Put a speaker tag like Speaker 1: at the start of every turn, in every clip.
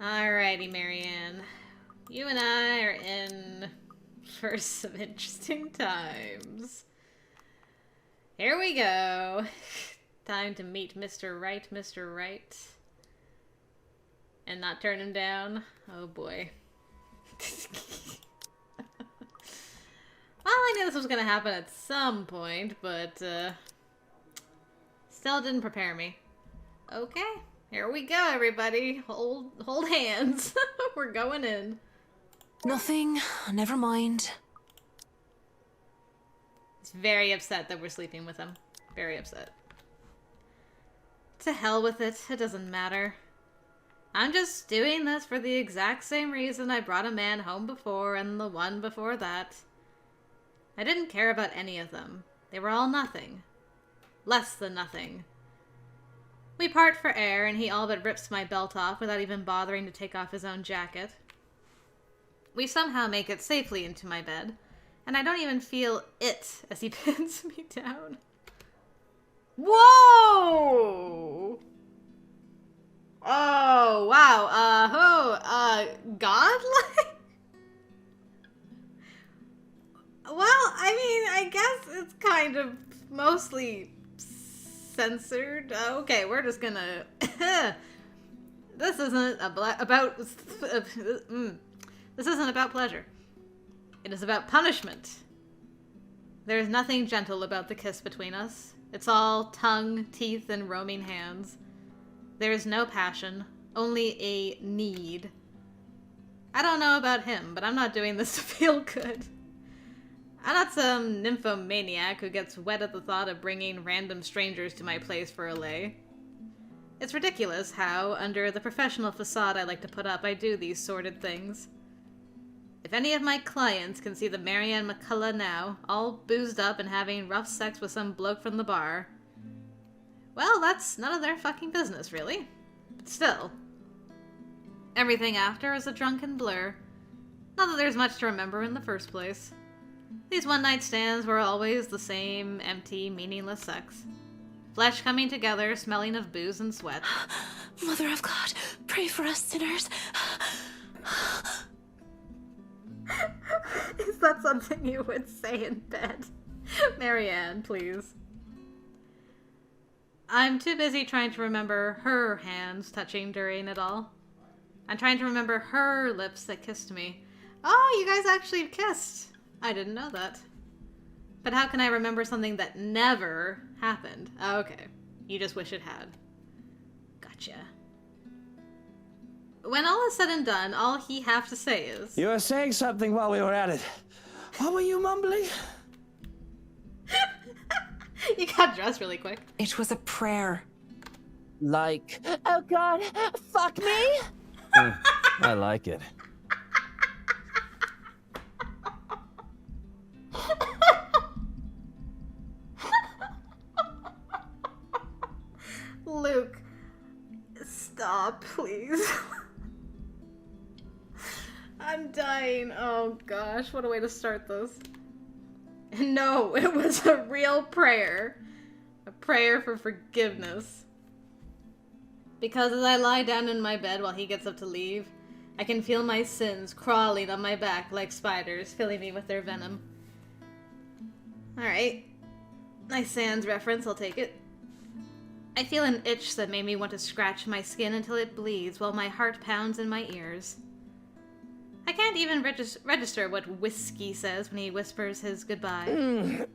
Speaker 1: Alrighty, Marianne. You and I are in for some interesting times. Here we go. Time to meet Mr. Right, Mr. Right. And not turn him down. Oh boy. Well, I knew this was gonna happen at some point, but still didn't prepare me. Okay, here we go, everybody. Hold hands. We're going in.
Speaker 2: Nothing. Never mind.
Speaker 1: He's very upset that we're sleeping with him. Very upset. To hell with it. It doesn't matter. I'm just doing this for the exact same reason I brought a man home before and the one before that. I didn't care about any of them. They were all nothing. Less than nothing. We part for air, and he all but rips my belt off without even bothering to take off his own jacket. We somehow make it safely into my bed, and I don't even feel it as he pins me down. Whoa! Oh, wow. Godlike? Well, I mean, I guess it's kind of mostly censored. Okay, we're just gonna... This isn't about... This isn't about pleasure. It is about punishment. There is nothing gentle about the kiss between us. It's all tongue, teeth, and roaming hands. There is no passion, only a need. I don't know about him, but I'm not doing this to feel good. I'm not some nymphomaniac who gets wet at the thought of bringing random strangers to my place for a lay. It's ridiculous how, under the professional facade I like to put up, I do these sordid things. If any of my clients can see the Marianne McCullough now, all boozed up and having rough sex with some bloke from the bar, well, that's none of their fucking business, really. But still. Everything after is a drunken blur. Not that there's much to remember in the first place. These one-night stands were always the same empty, meaningless sex. Flesh coming together, smelling of booze and sweat.
Speaker 2: Mother of God, pray for us sinners.
Speaker 1: Is that something you would say in bed? Marianne, please. I'm too busy trying to remember her hands touching during it all. I'm trying to remember her lips that kissed me. Oh, you guys actually kissed. I didn't know that. But how can I remember something that never happened? Oh, okay. You just wish it had. Gotcha. When all is said and done, all he have to say is...
Speaker 3: You were saying something while we were at it. What were you mumbling?
Speaker 1: You got dressed really quick.
Speaker 2: It was a prayer.
Speaker 3: Like...
Speaker 2: Oh God, fuck me!
Speaker 3: I like it.
Speaker 1: Luke, stop, please. I'm dying. Oh gosh, what a way to start this. No, it was a real prayer. A prayer for forgiveness. Because as I lie down in my bed while he gets up to leave, I can feel my sins crawling on my back like spiders, filling me with their venom. Alright. Nice Sans reference, I'll take it. I feel an itch that made me want to scratch my skin until it bleeds while my heart pounds in my ears. I can't even register what whiskey says when he whispers his goodbye.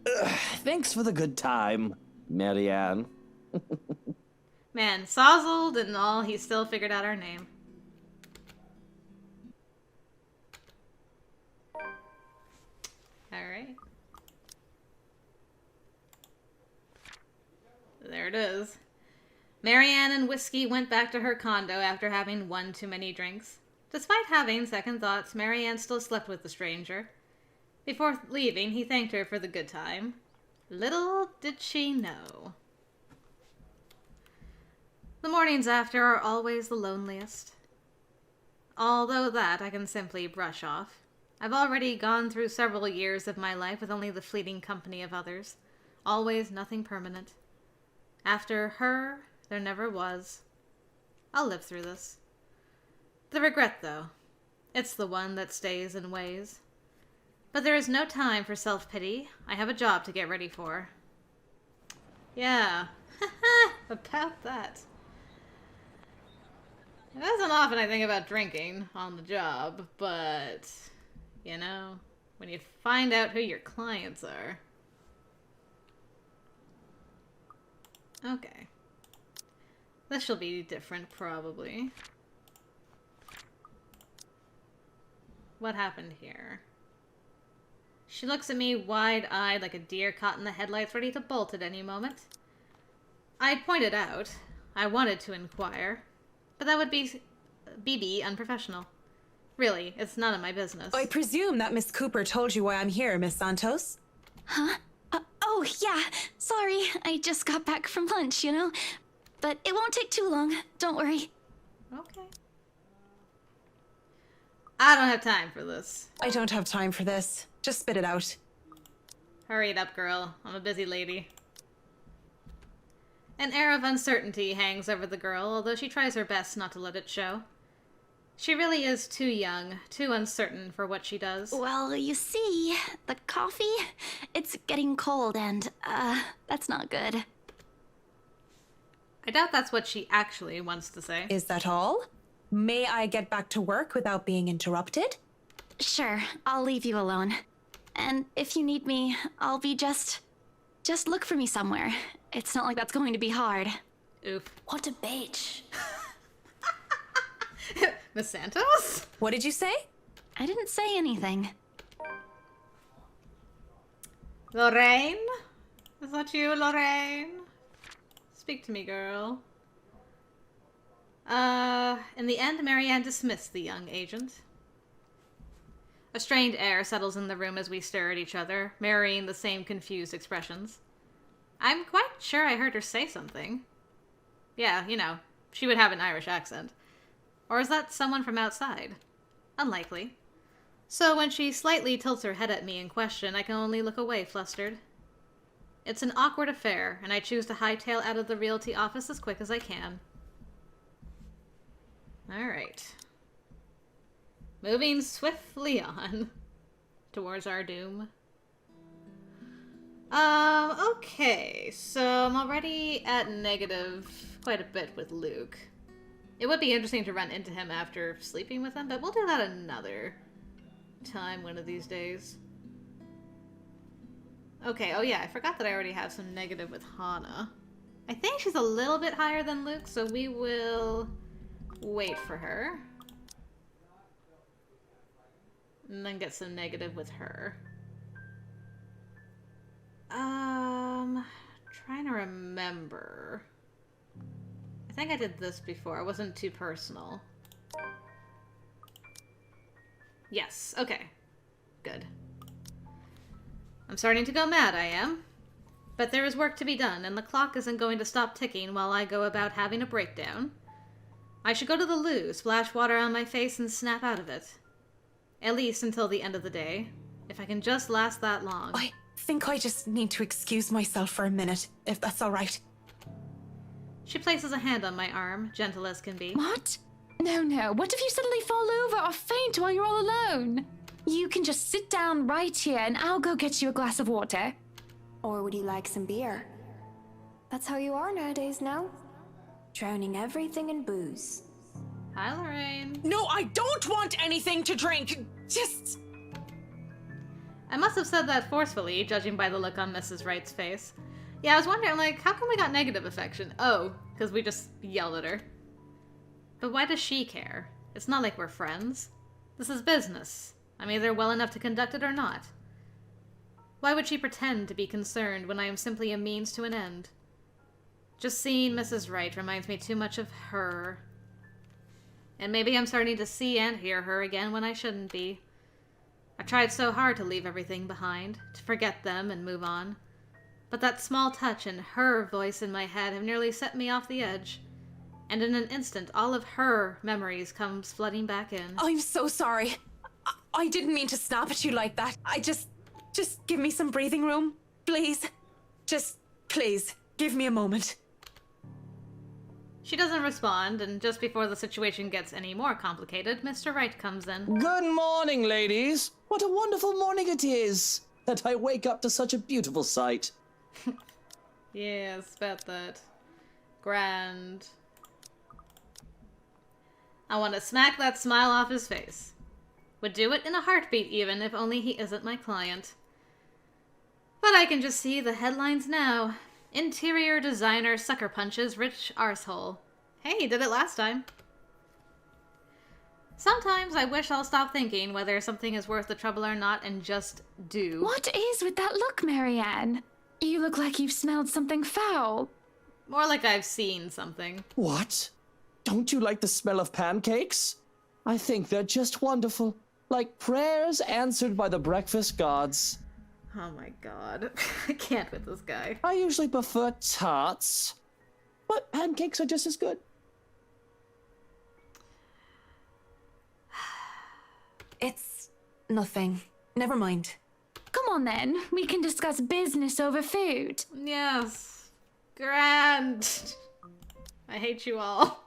Speaker 3: Thanks for the good time, Marianne.
Speaker 1: Man, sozzled and all, he still figured out our name. Alright. There it is. Marianne and Whiskey went back to her condo after having one too many drinks. Despite having second thoughts, Marianne still slept with the stranger. Before leaving, he thanked her for the good time. Little did she know. The mornings after are always the loneliest. Although that I can simply brush off. I've already gone through several years of my life with only the fleeting company of others. Always nothing permanent. After her, there never was. I'll live through this. The regret, though. It's the one that stays and weighs. But there is no time for self-pity. I have a job to get ready for. Yeah. About that. It isn't often I think about drinking on the job, but, you know, when you find out who your clients are. Okay. This shall be different, probably. What happened here? She looks at me wide-eyed like a deer caught in the headlights ready to bolt at any moment. I'd pointed out. I wanted to inquire. But that would be BB unprofessional. Really, it's none of my business.
Speaker 2: I presume that Miss Cooper told you why I'm here, Miss Santos?
Speaker 4: Huh? Oh, yeah. Sorry, I just got back from lunch, you know? But it won't take too long. Don't worry.
Speaker 1: Okay. I don't have time for this.
Speaker 2: I don't have time for this. Just spit it out.
Speaker 1: Hurry it up, girl. I'm a busy lady. An air of uncertainty hangs over the girl, although she tries her best not to let it show. She really is too young, too uncertain for what she does.
Speaker 4: Well, you see, the coffee, it's getting cold and, that's not good.
Speaker 1: I doubt that's what she actually wants to say.
Speaker 2: Is that all? May I get back to work without being interrupted?
Speaker 4: Sure, I'll leave you alone. And if you need me, I'll be just look for me somewhere. It's not like that's going to be hard.
Speaker 1: Oof.
Speaker 2: What a bitch.
Speaker 1: Miss Santos?
Speaker 2: What did you say?
Speaker 4: I didn't say anything.
Speaker 1: Lorraine? Is that you, Lorraine? Speak to me, girl. In the end, Marianne dismissed the young agent. A strained air settles in the room as we stare at each other, mirroring the same confused expressions. I'm quite sure I heard her say something. Yeah, you know, she would have an Irish accent. Or is that someone from outside? Unlikely. So when she slightly tilts her head at me in question, I can only look away, flustered. It's an awkward affair, and I choose to hightail out of the realty office as quick as I can. Alright. Moving swiftly on towards our doom. Okay, so I'm already at negative quite a bit with Luke. It would be interesting to run into him after sleeping with him, but we'll do that another time one of these days. Okay, oh yeah, I forgot that I already have some negative with Hana. I think she's a little bit higher than Luke, so we will wait for her. And then get some negative with her. Trying to remember. I think I did this before. It wasn't too personal. Yes, okay. Good. I'm starting to go mad, I am. But there is work to be done, and the clock isn't going to stop ticking while I go about having a breakdown. I should go to the loo, splash water on my face, and snap out of it. At least until the end of the day. If I can just last that long.
Speaker 2: I think I just need to excuse myself for a minute, if that's all right.
Speaker 1: She places a hand on my arm, gentle as can be.
Speaker 5: What? No. What if you suddenly fall over or faint while you're all alone? You can just sit down right here and I'll go get you a glass of water.
Speaker 6: Or would you like some beer? That's how you are nowadays now. Drowning everything in booze.
Speaker 1: Hi, Lorraine.
Speaker 2: No, I don't want anything to drink. Just...
Speaker 1: I must have said that forcefully, judging by the look on Mrs. Wright's face. Yeah, I was wondering, like, how come we got negative affection? Oh, because we just yelled at her. But why does she care? It's not like we're friends. This is business. I'm either well enough to conduct it or not. Why would she pretend to be concerned when I am simply a means to an end? Just seeing Mrs. Wright reminds me too much of her. And maybe I'm starting to see and hear her again when I shouldn't be. I tried so hard to leave everything behind, to forget them and move on. But that small touch and her voice in my head have nearly set me off the edge. And in an instant, all of her memories comes flooding back in.
Speaker 2: I'm so sorry. I didn't mean to snap at you like that. Just give me some breathing room, please. Just, please, give me a moment.
Speaker 1: She doesn't respond, and just before the situation gets any more complicated, Mr. Wright comes in.
Speaker 3: Good morning, ladies. What a wonderful morning it is. That I wake up to such a beautiful sight.
Speaker 1: Yes, about that. Grand. I want to smack that smile off his face. Would do it in a heartbeat even, if only he isn't my client. But I can just see the headlines now. Interior designer sucker punches rich arsehole. Hey, he did it last time. Sometimes I wish I'll stop thinking whether something is worth the trouble or not and just do.
Speaker 5: What is with that look, Marianne? You look like you've smelled something foul.
Speaker 1: More like I've seen something.
Speaker 3: What? Don't you like the smell of pancakes? I think they're just wonderful. Like prayers answered by the breakfast gods.
Speaker 1: Oh my god. I can't with this guy.
Speaker 3: I usually prefer tarts, but pancakes are just as good.
Speaker 2: It's nothing. Never mind.
Speaker 5: Come on then, we can discuss business over food.
Speaker 1: Yes. Grand. I hate you all.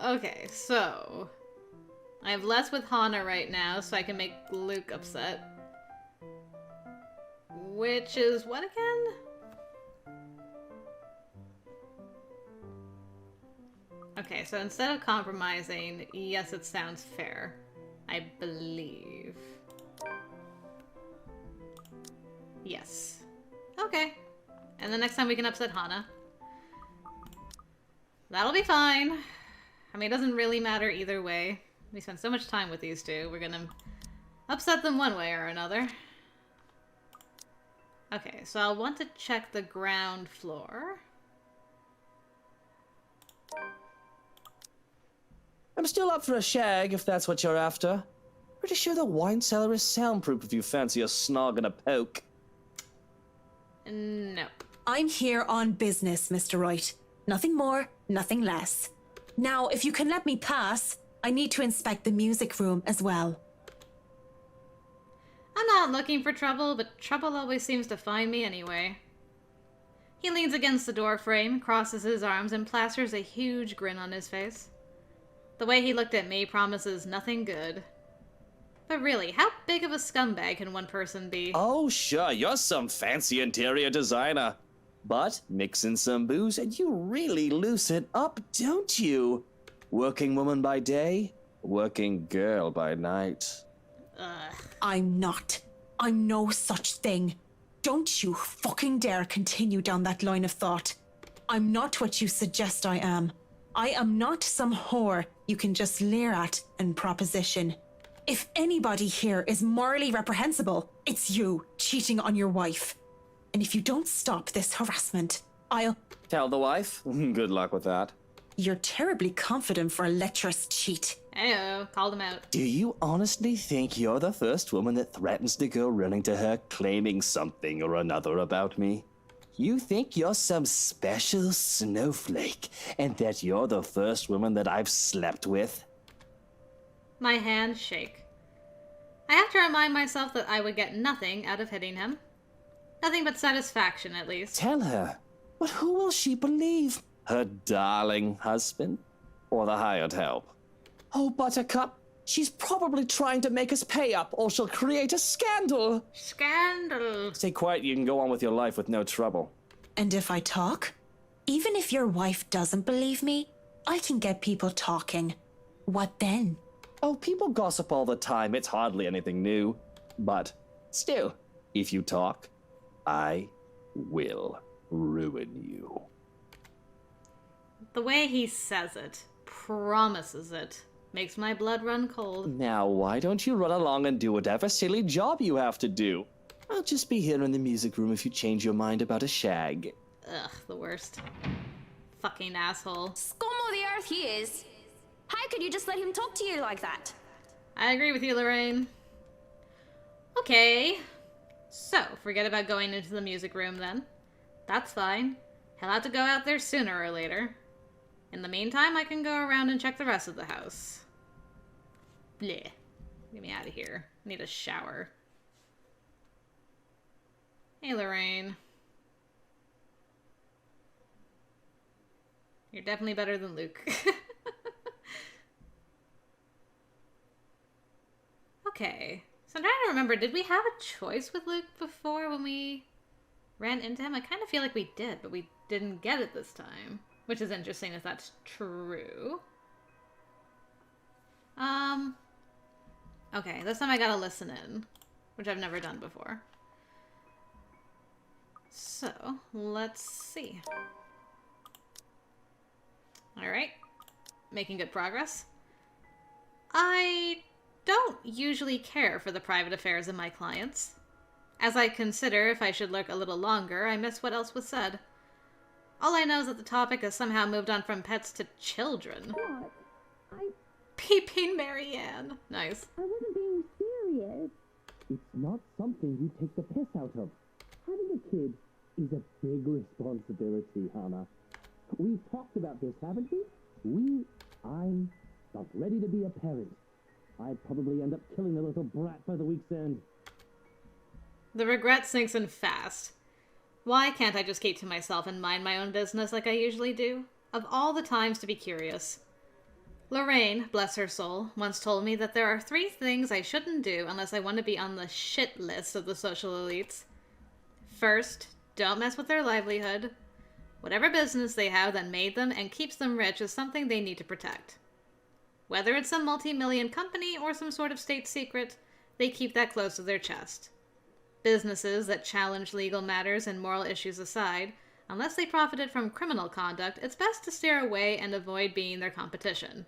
Speaker 1: Okay, so I have less with Hana right now, so I can make Luke upset. Which is what again? Okay, so instead of compromising, yes, it sounds fair. I believe. Yes. Okay. And the next time we can upset Hana. That'll be fine. I mean, it doesn't really matter either way. We spend so much time with these two. We're gonna upset them one way or another. Okay, so I'll want to check the ground floor.
Speaker 3: I'm still up for a shag, if that's what you're after. Pretty sure the wine cellar is soundproof if you fancy a snog and a poke.
Speaker 1: No.
Speaker 2: I'm here on business, Mr. Wright. Nothing more, nothing less. Now, if you can let me pass, I need to inspect the music room as well.
Speaker 1: I'm not looking for trouble, but trouble always seems to find me anyway. He leans against the door frame, crosses his arms, and plasters a huge grin on his face. The way he looked at me promises nothing good. But really, how big of a scumbag can one person be?
Speaker 3: Oh, sure, you're some fancy interior designer. But mix in some booze and you really loosen it up, don't you? Working woman by day, working girl by night.
Speaker 1: Ugh.
Speaker 2: I'm not. I'm no such thing. Don't you fucking dare continue down that line of thought. I'm not what you suggest I am. I am not some whore you can just leer at and proposition. If anybody here is morally reprehensible, it's you cheating on your wife. And if you don't stop this harassment, I'll...
Speaker 3: Tell the wife? Good luck with that.
Speaker 2: You're terribly confident for a lecherous cheat.
Speaker 1: Heyo, called him out.
Speaker 3: Do you honestly think you're the first woman that threatens to go running to her claiming something or another about me? You think you're some special snowflake and that you're the first woman that I've slept with?
Speaker 1: My hands shake. I have to remind myself that I would get nothing out of hitting him. Nothing but satisfaction, at least.
Speaker 3: Tell her. But who will she believe? Her darling husband? Or the hired help? Oh, Buttercup, she's probably trying to make us pay up or she'll create a scandal.
Speaker 1: Scandal.
Speaker 3: Stay quiet, you can go on with your life with no trouble.
Speaker 2: And if I talk, even if your wife doesn't believe me, I can get people talking. What then?
Speaker 3: Oh, people gossip all the time, it's hardly anything new. But still, if you talk, I will ruin you.
Speaker 1: The way he says it, promises it, makes my blood run cold.
Speaker 3: Now, why don't you run along and do whatever silly job you have to do? I'll just be here in the music room if you change your mind about a shag.
Speaker 1: Ugh, the worst. Fucking asshole.
Speaker 4: Scum of the earth he is. How could you just let him talk to you like that?
Speaker 1: I agree with you, Lorraine. Okay. So, forget about going into the music room then. That's fine. He'll have to go out there sooner or later. In the meantime, I can go around and check the rest of the house. Bleh. Get me out of here. I need a shower. Hey, Lorraine. You're definitely better than Luke. Okay. So I'm trying to remember, did we have a choice with Luke before when we ran into him? I kind of feel like we did, but we didn't get it this time. Which is interesting if that's true. Okay, this time I gotta listen in, which I've never done before. So, let's see. Alright. Making good progress. I don't usually care for the private affairs of my clients. As I consider if I should lurk a little longer, I miss what else was said. All I know is that the topic has somehow moved on from pets to children.
Speaker 7: What?
Speaker 1: Peeping Marianne. Nice.
Speaker 7: I wasn't being serious.
Speaker 3: It's not something you take the piss out of. Having a kid is a big responsibility, Hannah. We've talked about this, haven't we? I'm not ready to be a parent. I'd probably end up killing the little brat by the week's end.
Speaker 1: The regret sinks in fast. Why can't I just keep to myself and mind my own business like I usually do? Of all the times to be curious. Lorraine, bless her soul, once told me that there are 3 things I shouldn't do unless I want to be on the shit list of the social elites. First, don't mess with their livelihood. Whatever business they have that made them and keeps them rich is something they need to protect. Whether it's a multi-million company or some sort of state secret, they keep that close to their chest. Businesses that challenge legal matters and moral issues aside, unless they profited from criminal conduct, it's best to steer away and avoid being their competition.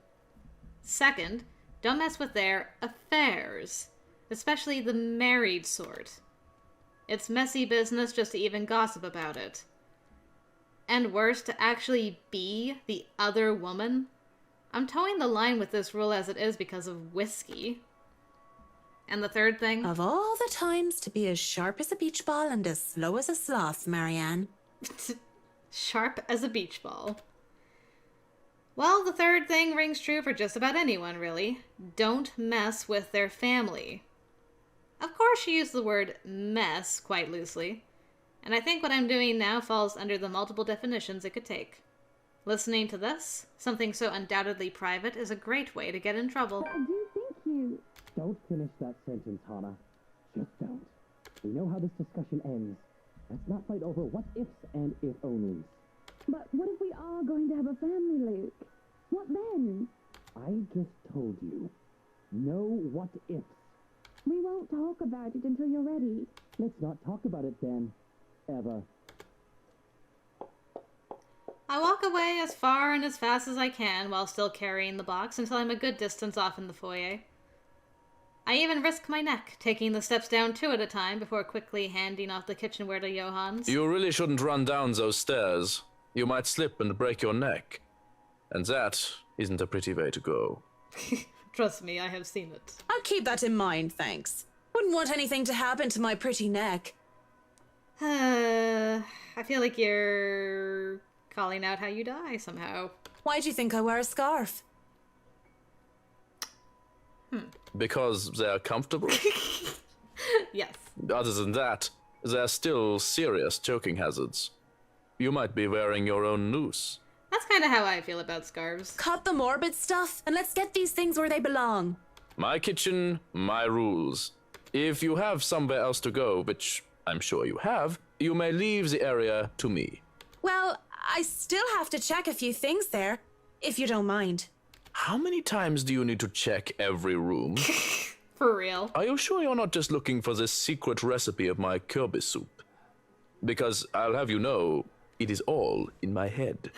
Speaker 1: Second, don't mess with their affairs, especially the married sort. It's messy business just to even gossip about it. And worse, to actually be the other woman. I'm towing the line with this rule as it is because of whiskey. And the third thing?
Speaker 2: Of all the times to be as sharp as a beach ball and as slow as a sloth, Marianne.
Speaker 1: Sharp as a beach ball. Well, the third thing rings true for just about anyone, really. Don't mess with their family. Of course, she used the word mess quite loosely. And I think what I'm doing now falls under the multiple definitions it could take. Listening to this, something so undoubtedly private, is a great way to get in trouble.
Speaker 7: I do think you...
Speaker 3: Don't finish that sentence, Hannah. Just don't. We know how this discussion ends. Let's not fight over what ifs and if onlys.
Speaker 7: But what if we are going to have a family, Luke? What then?
Speaker 3: I just told you. No what ifs.
Speaker 7: We won't talk about it until you're ready.
Speaker 3: Let's not talk about it then. Ever.
Speaker 1: I walk away as far and as fast as I can while still carrying the box until I'm a good distance off in the foyer. I even risk my neck, taking the steps down 2 at a time before quickly handing off the kitchenware to Johans.
Speaker 8: You really shouldn't run down those stairs. You might slip and break your neck. And that isn't a pretty way to go.
Speaker 1: Trust me, I have seen it.
Speaker 2: I'll keep that in mind, thanks. Wouldn't want anything to happen to my pretty neck.
Speaker 1: I feel like you're calling out how you die somehow.
Speaker 2: Why do you think I wear a scarf?
Speaker 8: Because they're comfortable?
Speaker 1: Yes.
Speaker 8: Other than that, they're still serious choking hazards. You might be wearing your own noose.
Speaker 1: That's kind of how I feel about scarves.
Speaker 2: Cut the morbid stuff and let's get these things where they belong.
Speaker 8: My kitchen, my rules. If you have somewhere else to go, which I'm sure you have, you may leave the area to me.
Speaker 2: Well, I still have to check a few things there, if you don't mind.
Speaker 8: How many times do you need to check every room?
Speaker 1: For real.
Speaker 8: Are you sure you're not just looking for this secret recipe of my Kirby soup? Because I'll have you know, it is all in my head.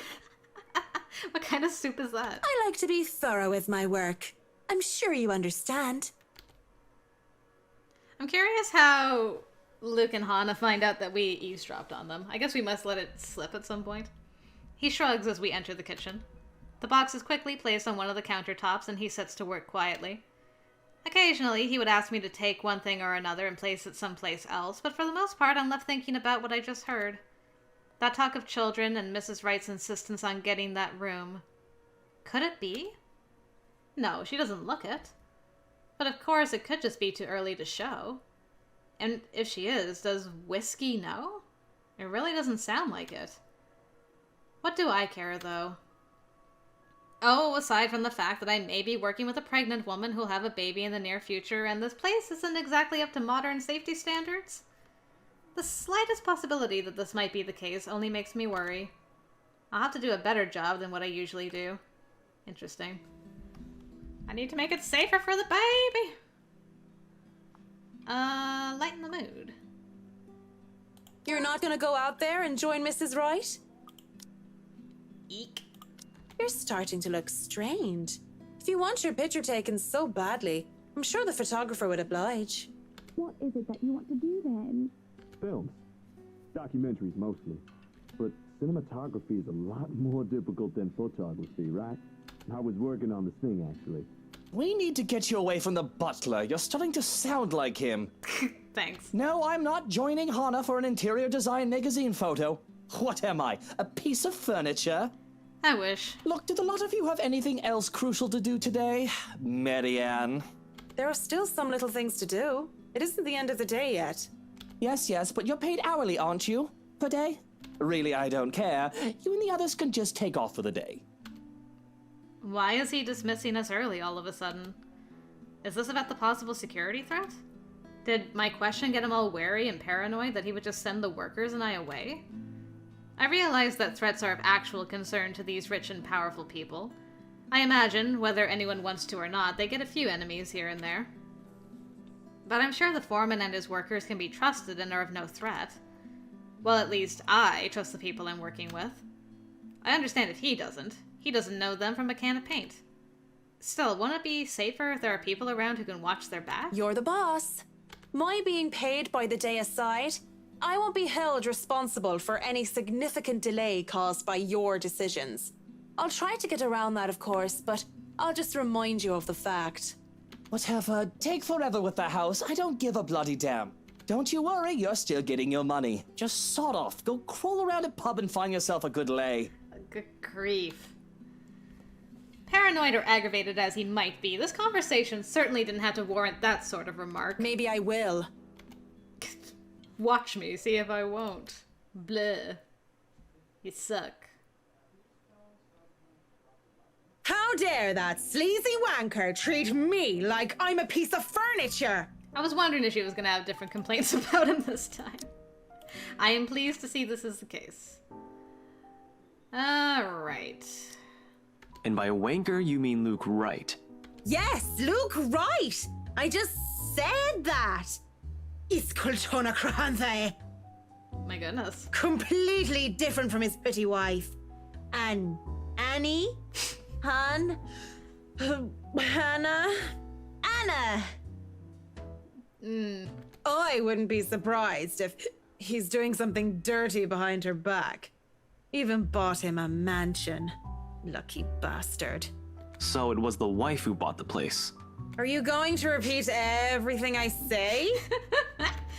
Speaker 1: What kind of soup is that?
Speaker 2: I like to be thorough with my work. I'm sure you understand.
Speaker 1: I'm curious how Luke and Hannah find out that we eavesdropped on them. I guess we must let it slip at some point. He shrugs as we enter the kitchen. The box is quickly placed on one of the countertops and he sets to work quietly. Occasionally, he would ask me to take one thing or another and place it someplace else, but for the most part, I'm left thinking about what I just heard. That talk of children and Mrs. Wright's insistence on getting that room. Could it be? No, she doesn't look it. But of course, it could just be too early to show. And if she is, does Whiskey know? It really doesn't sound like it. What do I care, though? Oh, aside from the fact that I may be working with a pregnant woman who'll have a baby in the near future, and this place isn't exactly up to modern safety standards, the slightest possibility that this might be the case only makes me worry. I'll have to do a better job than what I usually do. Interesting. I need to make it safer for the baby! Lighten the mood.
Speaker 2: You're not gonna go out there and join Mrs. Wright?
Speaker 1: Eek.
Speaker 2: You're starting to look strained. If you want your picture taken so badly, I'm sure the photographer would oblige.
Speaker 7: What is it that you want to do then?
Speaker 9: Films. Documentaries mostly. But cinematography is a lot more difficult than photography, right? I was working on this thing, actually.
Speaker 3: We need to get you away from the butler. You're starting to sound like him.
Speaker 1: Thanks.
Speaker 3: No, I'm not joining Hana for an interior design magazine photo. What am I, a piece of furniture?
Speaker 1: I wish.
Speaker 3: Look, did a lot of you have anything else crucial to do today? Marianne.
Speaker 2: There are still some little things to do. It isn't the end of the day yet.
Speaker 3: Yes, but you're paid hourly, aren't you? Per day? Really, I don't care. You and the others can just take off for the day.
Speaker 1: Why is he dismissing us early all of a sudden? Is this about the possible security threat? Did my question get him all wary and paranoid that he would just send the workers and I away? I realize that threats are of actual concern to these rich and powerful people. I imagine, whether anyone wants to or not, they get a few enemies here and there. But I'm sure the foreman and his workers can be trusted and are of no threat. Well, at least I trust the people I'm working with. I understand if he doesn't. He doesn't know them from a can of paint. Still, won't it be safer if there are people around who can watch their back?
Speaker 2: You're the boss. My being paid by the day aside, I won't be held responsible for any significant delay caused by your decisions. I'll try to get around that, of course, but I'll just remind you of the fact.
Speaker 3: Whatever, take forever with the house. I don't give a bloody damn. Don't you worry, you're still getting your money. Just sod off, go crawl around a pub and find yourself a good lay.
Speaker 1: Good grief. Paranoid or aggravated as he might be, this conversation certainly didn't have to warrant that sort of remark.
Speaker 2: Maybe I will.
Speaker 1: Watch me, see if I won't. Bleh. You suck.
Speaker 2: How dare that sleazy wanker treat me like I'm a piece of furniture?
Speaker 1: I was wondering if she was going to have different complaints about him this time. I am pleased to see this is the case. Alright.
Speaker 10: And by wanker, you mean Luke Wright.
Speaker 2: Yes, Luke Wright! I just said that! Iskultona Kranthe!
Speaker 1: My goodness.
Speaker 2: Completely different from his pretty wife. And Annie? Han? Hannah? Anna! I wouldn't be surprised if he's doing something dirty behind her back. Even bought him a mansion. Lucky bastard.
Speaker 10: So it was the wife who bought the place.
Speaker 2: Are you going to repeat everything I say?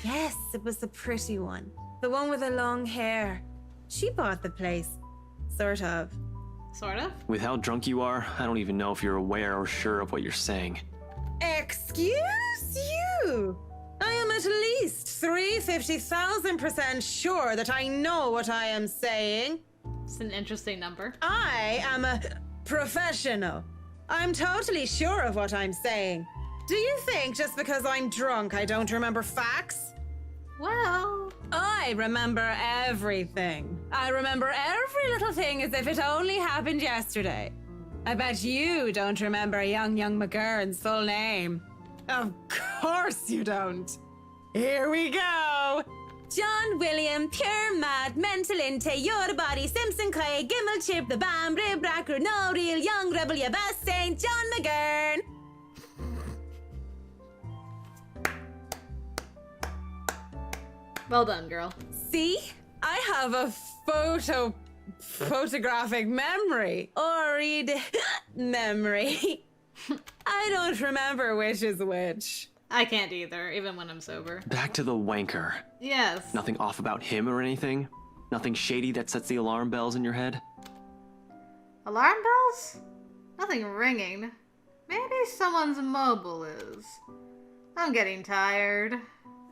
Speaker 2: Yes, it was the pretty one. The one with the long hair. She bought the place. Sort of.
Speaker 1: Sort of?
Speaker 10: With how drunk you are, I don't even know if you're aware or sure of what you're saying.
Speaker 2: Excuse you? I am at least 350,000% sure that I know what I am saying.
Speaker 1: It's an interesting number.
Speaker 2: I am a professional. I'm totally sure of what I'm saying. Do you think just because I'm drunk I don't remember facts?
Speaker 1: Well...
Speaker 2: I remember everything. I remember every little thing as if it only happened yesterday. I bet you don't remember young McGurn's full name. Of course you don't. Here we go. John William, pure mad, mental inte, your body, Simpson Clay, Gimmel Chip, the Bam, Rib Racker, no real young rebel, your best saint, John McGurn.
Speaker 1: Well done, girl.
Speaker 2: See? I have a photographic memory. Or read memory. I don't remember which is which.
Speaker 1: I can't either, even when I'm sober.
Speaker 10: Back to the wanker.
Speaker 1: Yes.
Speaker 10: Nothing off about him or anything? Nothing shady that sets the alarm bells in your head?
Speaker 1: Alarm bells? Nothing ringing. Maybe someone's mobile is. I'm getting tired.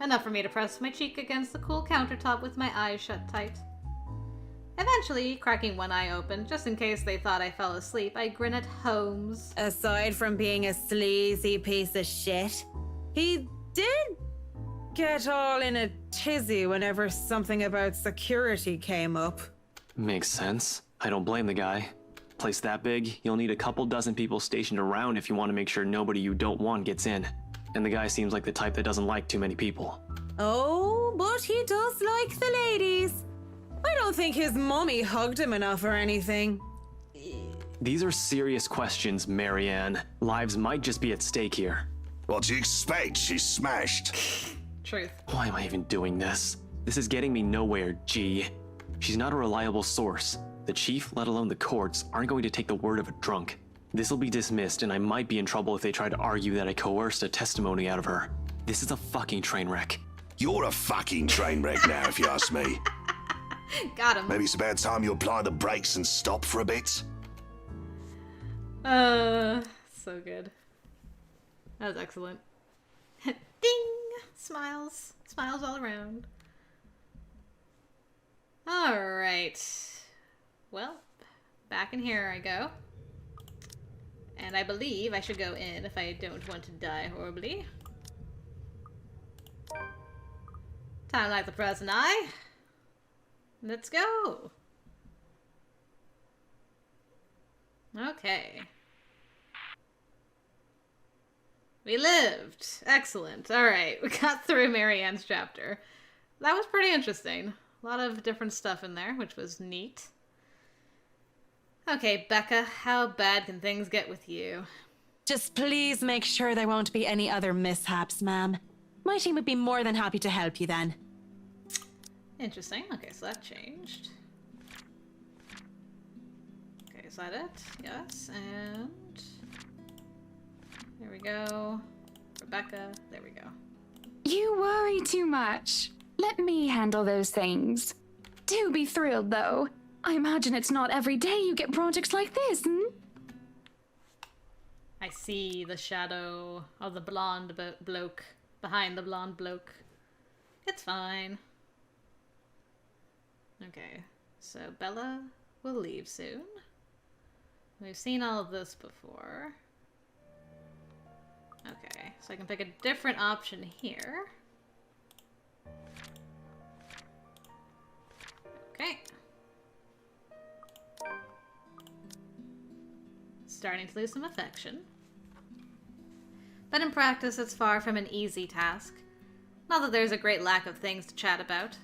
Speaker 1: Enough for me to press my cheek against the cool countertop with my eyes shut tight. Eventually, cracking one eye open, just in case they thought I fell asleep, I grin at Holmes.
Speaker 2: Aside from being a sleazy piece of shit, he did get all in a tizzy whenever something about security came up.
Speaker 10: Makes sense. I don't blame the guy. Place that big, you'll need a couple dozen people stationed around if you want to make sure nobody you don't want gets in. And the guy seems like the type that doesn't like too many people.
Speaker 2: Oh, but he does like the ladies. I don't think his mummy hugged him enough or anything.
Speaker 10: These are serious questions, Marianne. Lives might just be at stake here.
Speaker 11: What do you expect? She's smashed.
Speaker 1: Truth.
Speaker 10: Why am I even doing this? This is getting me nowhere, G. She's not a reliable source. The chief, let alone the courts, aren't going to take the word of a drunk. This'll be dismissed, and I might be in trouble if they try to argue that I coerced a testimony out of her. This is a fucking train wreck.
Speaker 11: You're a fucking train wreck now, if you ask me.
Speaker 1: Got him.
Speaker 11: Maybe it's about time you apply the brakes and stop for a bit.
Speaker 1: So good. That was excellent. Ding! Smiles. Smiles all around. Alright. Well, back in here I go. And I believe I should go in if I don't want to die horribly. Time like the present eye. Let's go. Okay. We lived. Excellent. Alright, we got through Marianne's chapter. That was pretty interesting. A lot of different stuff in there, which was neat. Okay, Becca, how bad can things get with you?
Speaker 2: Just please make sure there won't be any other mishaps, ma'am. My team would be more than happy to help you then.
Speaker 1: Interesting. Okay, so that changed. Okay, is that it? Yes, and... there we go. Rebecca, there we go.
Speaker 5: You worry too much. Let me handle those things. Do be thrilled, though. I imagine it's not every day you get projects like this, hmm?
Speaker 1: I see the shadow of the blonde bloke behind the blonde bloke. It's fine. Okay, so Bella will leave soon. We've seen all of this before. Okay, so I can pick a different option here. Okay. Starting to lose some affection. But in practice, it's far from an easy task. Not that there's a great lack of things to chat about.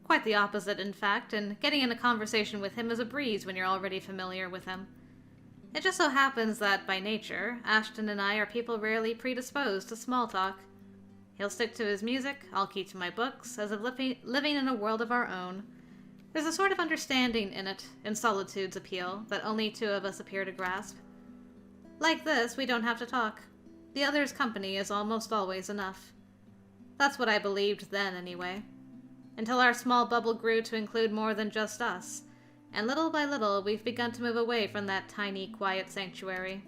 Speaker 1: Quite the opposite, in fact, and getting in a conversation with him is a breeze when you're already familiar with him. It just so happens that, by nature, Ashton and I are people rarely predisposed to small talk. He'll stick to his music, I'll keep to my books, as if living in a world of our own. There's a sort of understanding in it, in Solitude's appeal, that only two of us appear to grasp. Like this, we don't have to talk. The other's company is almost always enough. That's what I believed then, anyway. Until our small bubble grew to include more than just us, and little by little we've begun to move away from that tiny, quiet sanctuary.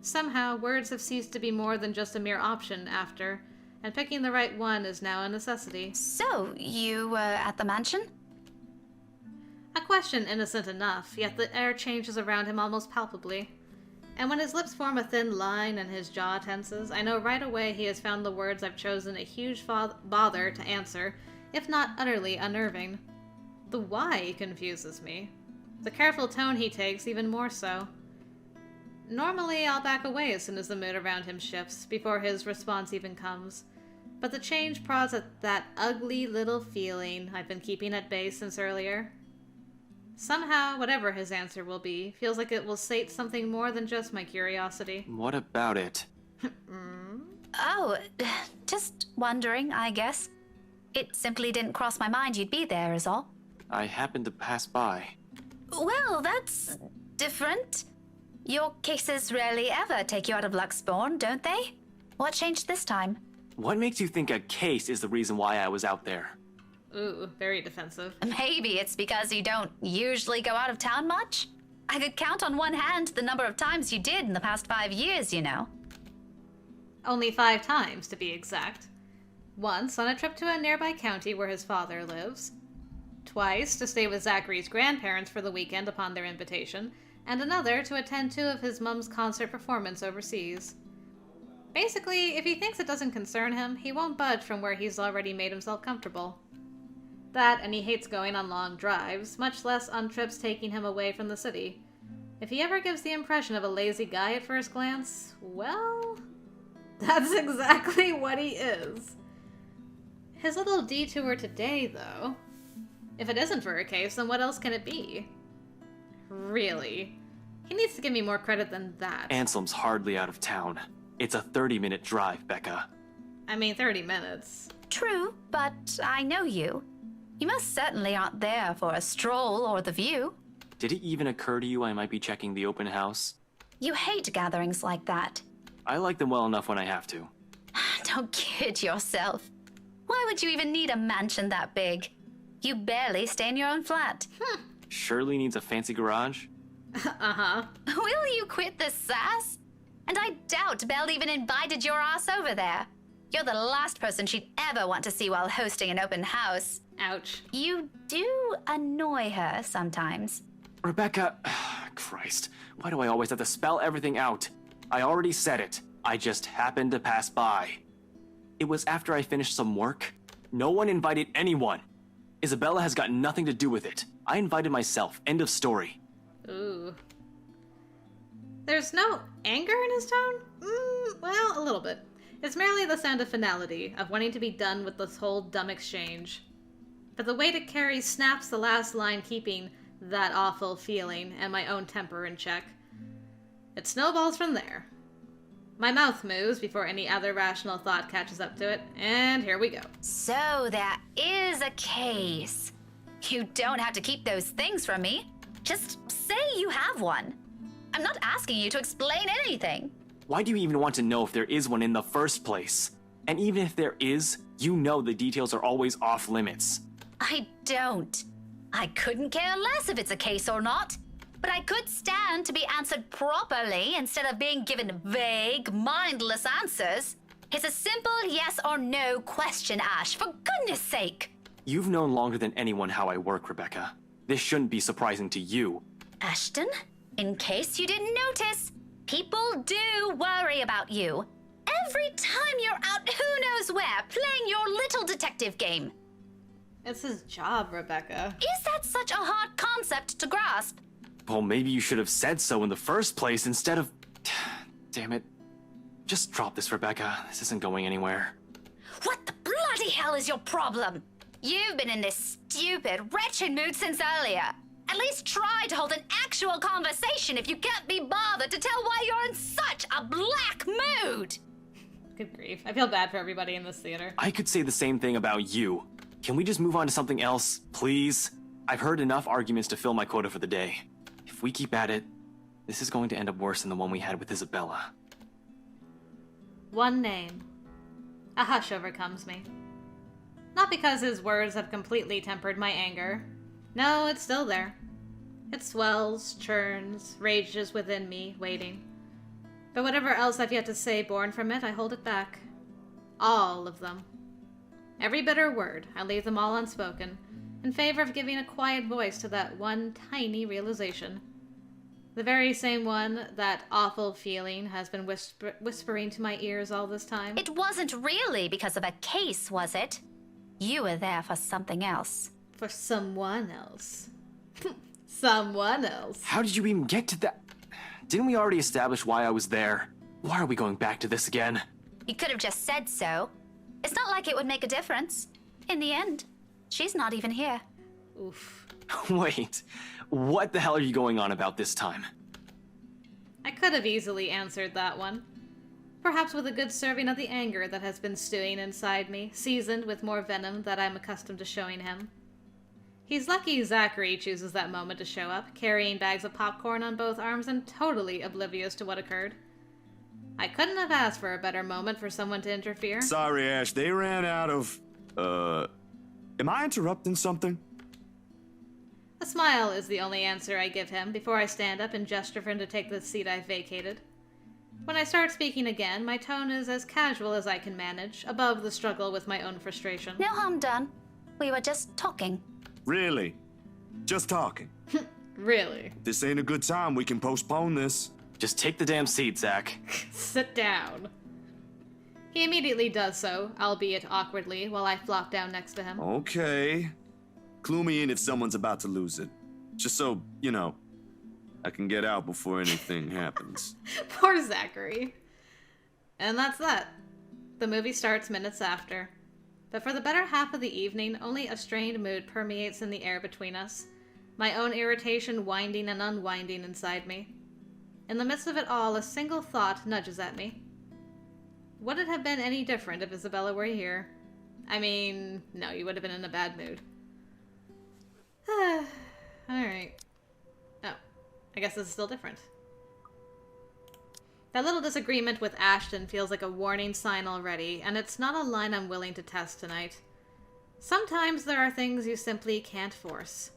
Speaker 1: Somehow, words have ceased to be more than just a mere option after, and picking the right one is now a necessity.
Speaker 4: So, you were at the mansion?
Speaker 1: A question innocent enough, yet the air changes around him almost palpably. And when his lips form a thin line and his jaw tenses, I know right away he has found the words I've chosen a huge bother to answer, if not utterly unnerving. The why confuses me. The careful tone he takes even more so. Normally, I'll back away as soon as the mood around him shifts, before his response even comes. But the change prods at that ugly little feeling I've been keeping at bay since earlier. Somehow, whatever his answer will be, feels like it will sate something more than just my curiosity.
Speaker 10: What about it?
Speaker 4: Oh, just wondering, I guess. It simply didn't cross my mind you'd be there, is all.
Speaker 10: I happened to pass by.
Speaker 4: Well, that's different. Your cases rarely ever take you out of Luxborn, don't they? What changed this time?
Speaker 10: What makes you think a case is the reason why I was out there?
Speaker 1: Ooh, very defensive.
Speaker 4: Maybe it's because you don't usually go out of town much? I could count on one hand the number of times you did in the past 5 years, you know.
Speaker 1: Only 5 times, to be exact. Once on a trip to a nearby county where his father lives. twice to stay with Zachary's grandparents for the weekend upon their invitation, and another to attend 2 of his mum's concert performances overseas. Basically, if he thinks it doesn't concern him, he won't budge from where he's already made himself comfortable. That, and he hates going on long drives, much less on trips taking him away from the city. If he ever gives the impression of a lazy guy at first glance, well, that's exactly what he is. His little detour today, though, if it isn't for a case, then what else can it be? Really? He needs to give me more credit than that.
Speaker 10: Anselm's hardly out of town. It's a 30-minute drive, Becca.
Speaker 1: I mean, 30 minutes.
Speaker 12: True, but I know you. You most certainly aren't there for a stroll or the view.
Speaker 10: Did it even occur to you I might be checking the open house?
Speaker 12: You hate gatherings like that.
Speaker 10: I like them well enough when I have to.
Speaker 12: Don't kid yourself. Why would you even need a mansion that big? You barely stay in your own flat.
Speaker 10: Surely needs a fancy garage?
Speaker 1: Uh-huh.
Speaker 12: Will you quit this sass? And I doubt Belle even invited your ass over there. You're the last person she'd ever want to see while hosting an open house.
Speaker 1: Ouch.
Speaker 12: You do annoy her sometimes.
Speaker 10: Rebecca, Christ, why do I always have to spell everything out? I already said it. I just happened to pass by. It was after I finished some work. No one invited anyone. Isabella has got nothing to do with it. I invited myself. End of story.
Speaker 1: Ooh. There's no anger in his tone? Well, a little bit. It's merely the sound of finality, of wanting to be done with this whole dumb exchange. But the way that Carrie snaps the last line, keeping that awful feeling and my own temper in check, it snowballs from there. My mouth moves before any other rational thought catches up to it, and here we go.
Speaker 12: So there is a case. You don't have to keep those things from me. Just say you have one. I'm not asking you to explain anything.
Speaker 10: Why do you even want to know if there is one in the first place? And even if there is, you know the details are always off limits.
Speaker 12: I don't. I couldn't care less if it's a case or not. But I could stand to be answered properly instead of being given vague, mindless answers. It's a simple yes or no question, Ash, for goodness sake.
Speaker 10: You've known longer than anyone how I work, Rebecca. This shouldn't be surprising to you.
Speaker 12: Ashton, in case you didn't notice, people do worry about you. Every time you're out who knows where, playing your little detective game.
Speaker 1: It's his job, Rebecca.
Speaker 12: Is that such a hard concept to grasp?
Speaker 10: Well, maybe you should have said so in the first place instead of... Damn it. Just drop this, Rebecca. This isn't going anywhere.
Speaker 12: What the bloody hell is your problem? You've been in this stupid, wretched mood since earlier. At least try to hold an actual conversation if you can't be bothered to tell why you're in such a black mood.
Speaker 1: Good grief. I feel bad for everybody in this theater.
Speaker 10: I could say the same thing about you. Can we just move on to something else, please? I've heard enough arguments to fill my quota for the day. If we keep at it, this is going to end up worse than the one we had with Isabella.
Speaker 1: One name. A hush overcomes me. Not because his words have completely tempered my anger. No, it's still there. It swells, churns, rages within me, waiting. But whatever else I've yet to say born from it, I hold it back. All of them. Every bitter word, I leave them all unspoken, in favor of giving a quiet voice to that one tiny realization. The very same one that awful feeling has been whispering to my ears all this time.
Speaker 12: It wasn't really because of a case, was it? You were there for something else.
Speaker 1: For someone else. Someone else.
Speaker 10: How did you even get to that? Didn't we already establish why I was there? Why are we going back to this again?
Speaker 12: You could have just said so. It's not like it would make a difference. In the end, she's not even here.
Speaker 1: Oof.
Speaker 10: Wait, what the hell are you going on about this time?
Speaker 1: I could have easily answered that one. Perhaps with a good serving of the anger that has been stewing inside me, seasoned with more venom that I'm accustomed to showing him. He's lucky Zachary chooses that moment to show up, carrying bags of popcorn on both arms and totally oblivious to what occurred. I couldn't have asked for a better moment for someone to interfere.
Speaker 9: Sorry, Ash, they ran out of... Am I interrupting something?
Speaker 1: A smile is the only answer I give him before I stand up and gesture for him to take the seat I've vacated. When I start speaking again, my tone is as casual as I can manage, above the struggle with my own frustration.
Speaker 12: No harm done. We were just talking.
Speaker 9: Really? Just talking.
Speaker 1: Really?
Speaker 9: This ain't a good time. We can postpone this.
Speaker 10: Just take the damn seat, Zach.
Speaker 1: Sit down. He immediately does so, albeit awkwardly, while I flop down next to him.
Speaker 9: Okay. Clue me in if someone's about to lose it. Just so, you know, I can get out before anything happens.
Speaker 1: Poor Zachary. And that's that. The movie starts minutes after. But for the better half of the evening, only a strained mood permeates in the air between us, my own irritation winding and unwinding inside me. In the midst of it all, a single thought nudges at me. Would it have been any different if Isabella were here? I mean, no, you would have been in a bad mood. Alright. Oh, I guess this is still different. That little disagreement with Ashton feels like a warning sign already, and it's not a line I'm willing to test tonight. Sometimes there are things you simply can't force.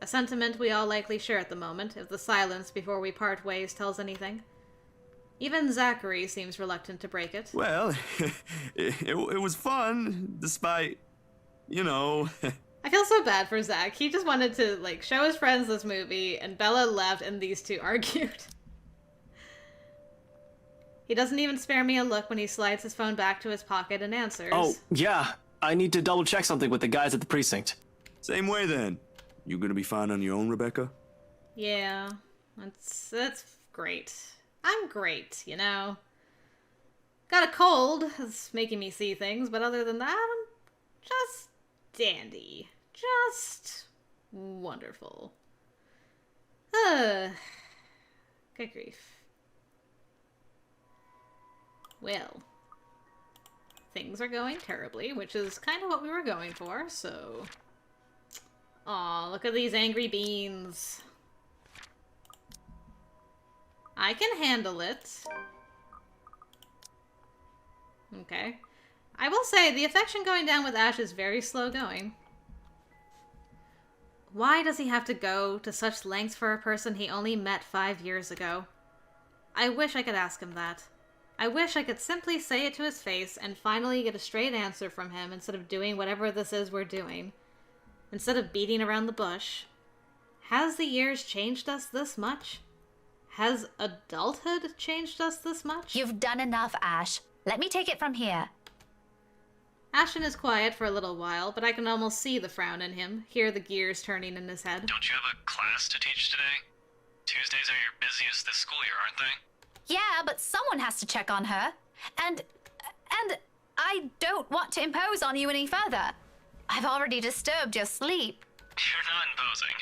Speaker 1: A sentiment we all likely share at the moment, if the silence before we part ways tells anything. Even Zachary seems reluctant to break it.
Speaker 9: Well, it was fun, despite, you know...
Speaker 1: I feel so bad for Zach. He just wanted to, like, show his friends this movie, and Bella left, and these two argued. He doesn't even spare me a look when he slides his phone back to his pocket and answers.
Speaker 10: Oh, yeah. I need to double check something with the guys at the precinct.
Speaker 9: Same way, then. You gonna be fine on your own, Rebecca?
Speaker 1: Yeah, that's great. I'm great, you know. Got a cold, it's making me see things, but other than that, I'm just dandy. Just wonderful. Good grief. Well, things are going terribly, which is kind of what we were going for, so... Aw, look at these angry beans. I can handle it. Okay. I will say, the affection going down with Ash is very slow going. Why does he have to go to such lengths for a person he only met 5 years ago? I wish I could ask him that. I wish I could simply say it to his face and finally get a straight answer from him instead of doing whatever this is we're doing. Instead of beating around the bush. Has the years changed us this much? Has adulthood changed us this much?
Speaker 12: You've done enough, Ash. Let me take it from here.
Speaker 1: Ashton is quiet for a little while, but I can almost see the frown in him, hear the gears turning in his head.
Speaker 10: Don't you have a class to teach today? Tuesdays are your busiest this school year, aren't they?
Speaker 12: Yeah, but someone has to check on her. And I don't want to impose on you any further. I've already disturbed your sleep.
Speaker 10: You're not imposing.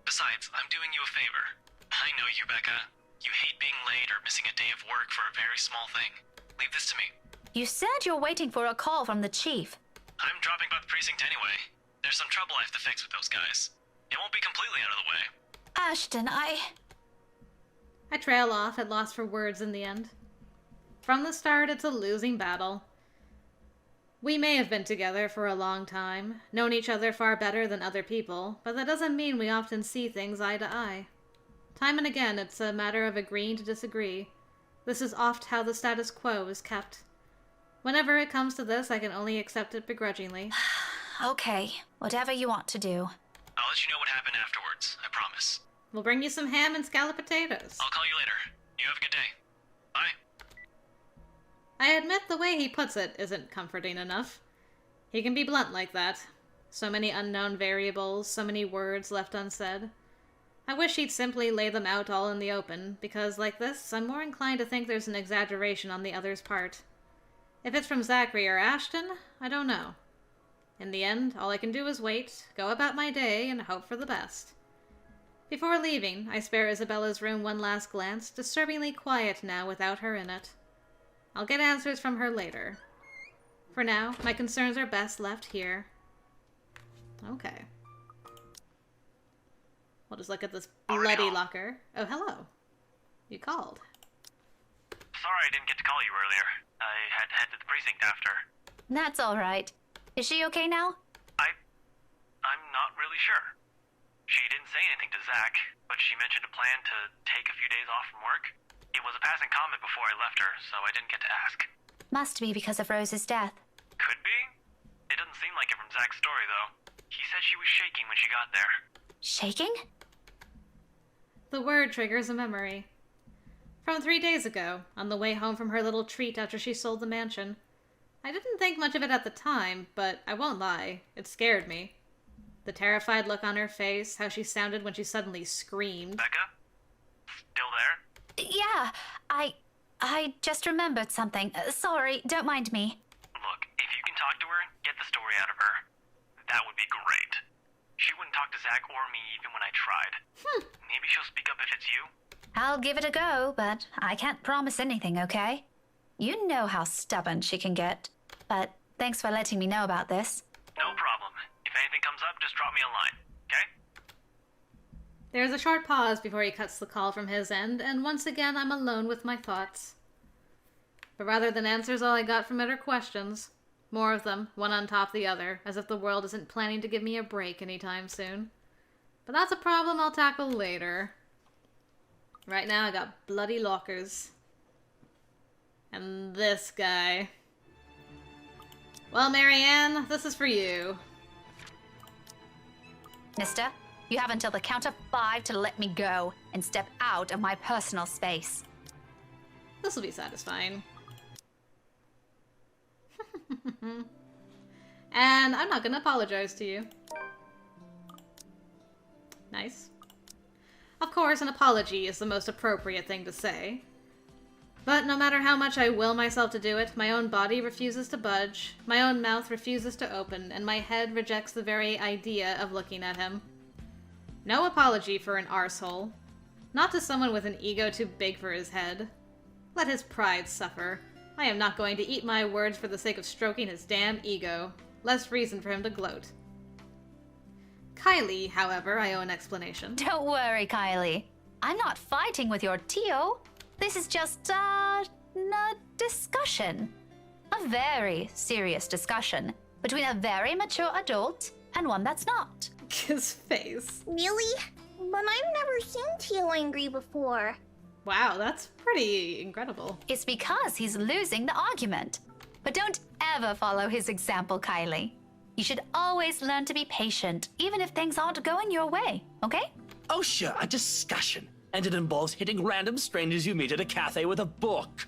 Speaker 10: Besides, I'm doing you a favor. I know you, Becca. You hate being late or missing a day of work for a very small thing. Leave this to me.
Speaker 12: You said you're waiting for a call from the chief.
Speaker 10: I'm dropping by the precinct anyway. There's some trouble I have to fix with those guys. It won't be completely out of the way.
Speaker 12: Ashton, I
Speaker 1: trail off at loss for words in the end. From the start, it's a losing battle. We may have been together for a long time, known each other far better than other people, but that doesn't mean we often see things eye to eye. Time and again, it's a matter of agreeing to disagree. This is oft how the status quo is kept. Whenever it comes to this, I can only accept it begrudgingly.
Speaker 12: Okay, whatever you want to do.
Speaker 10: I'll let you know what happened afterwards, I promise.
Speaker 1: We'll bring you some ham and scalloped potatoes.
Speaker 10: I'll call you later. You have a good day. Bye.
Speaker 1: I admit the way he puts it isn't comforting enough. He can be blunt like that. So many unknown variables, so many words left unsaid. I wish he'd simply lay them out all in the open, because like this, I'm more inclined to think there's an exaggeration on the other's part. If it's from Zachary or Ashton, I don't know. In the end, all I can do is wait, go about my day, and hope for the best. Before leaving, I spare Isabella's room one last glance, disturbingly quiet now without her in it. I'll get answers from her later. For now, my concerns are best left here. Okay. We'll just look at this bloody locker. Oh, hello. You called.
Speaker 10: Sorry I didn't get to call you earlier. I had to head to the precinct after.
Speaker 12: That's all right. Is she okay now?
Speaker 10: I'm not really sure. She didn't say anything to Zach, but she mentioned a plan to take a few days off from work. It was a passing comment before I left her, so I didn't get to ask.
Speaker 12: Must be because of Rose's death.
Speaker 10: Could be. It doesn't seem like it from Zach's story, though. He said said she was shaking when she got there.
Speaker 12: Shaking?
Speaker 1: The word triggers a memory. From 3 days ago, on the way home from her little treat after she sold the mansion. I didn't think much of it at the time, but I won't lie, it scared me. The terrified look on her face, how she sounded when she suddenly screamed.
Speaker 10: Becca? Still there?
Speaker 12: Yeah, I just remembered something. Sorry, don't mind me.
Speaker 10: Look, if you can talk to her, get the story out of her. That would be great. She wouldn't talk to Zach or me even when I tried. Maybe she'll speak up if it's you.
Speaker 12: I'll give it a go, but I can't promise anything, okay? You know how stubborn she can get. But thanks for letting me know about this.
Speaker 10: No problem. If anything comes up, just drop me a line, okay?
Speaker 1: There's a short pause before he cuts the call from his end, and once again I'm alone with my thoughts. But rather than answers, all I got from it are questions. More of them, one on top of the other, as if the world isn't planning to give me a break anytime soon. But that's a problem I'll tackle later. Right now I got bloody lockers. And this guy. Well, Marianne, this is for you.
Speaker 12: Mister, you have until the count of 5 to let me go and step out of my personal space.
Speaker 1: This will be satisfying. And I'm not gonna apologize to you. Nice. Of course, an apology is the most appropriate thing to say. But no matter how much I will myself to do it, my own body refuses to budge, my own mouth refuses to open, and my head rejects the very idea of looking at him. No apology for an arsehole. Not to someone with an ego too big for his head. Let his pride suffer. I am not going to eat my words for the sake of stroking his damn ego. Less reason for him to gloat. Kylie, however, I owe an explanation.
Speaker 12: Don't worry, Kylie. I'm not fighting with your Tio. This is just, a discussion. A very serious discussion between a very mature adult and one that's not.
Speaker 1: His face.
Speaker 13: Really? But I've never seen Tio angry before.
Speaker 1: Wow, that's pretty incredible.
Speaker 12: It's because he's losing the argument. But don't ever follow his example, Kylie. You should always learn to be patient, even if things aren't going your way, okay?
Speaker 3: Oh sure, a discussion. And it involves hitting random strangers you meet at a cafe with a book.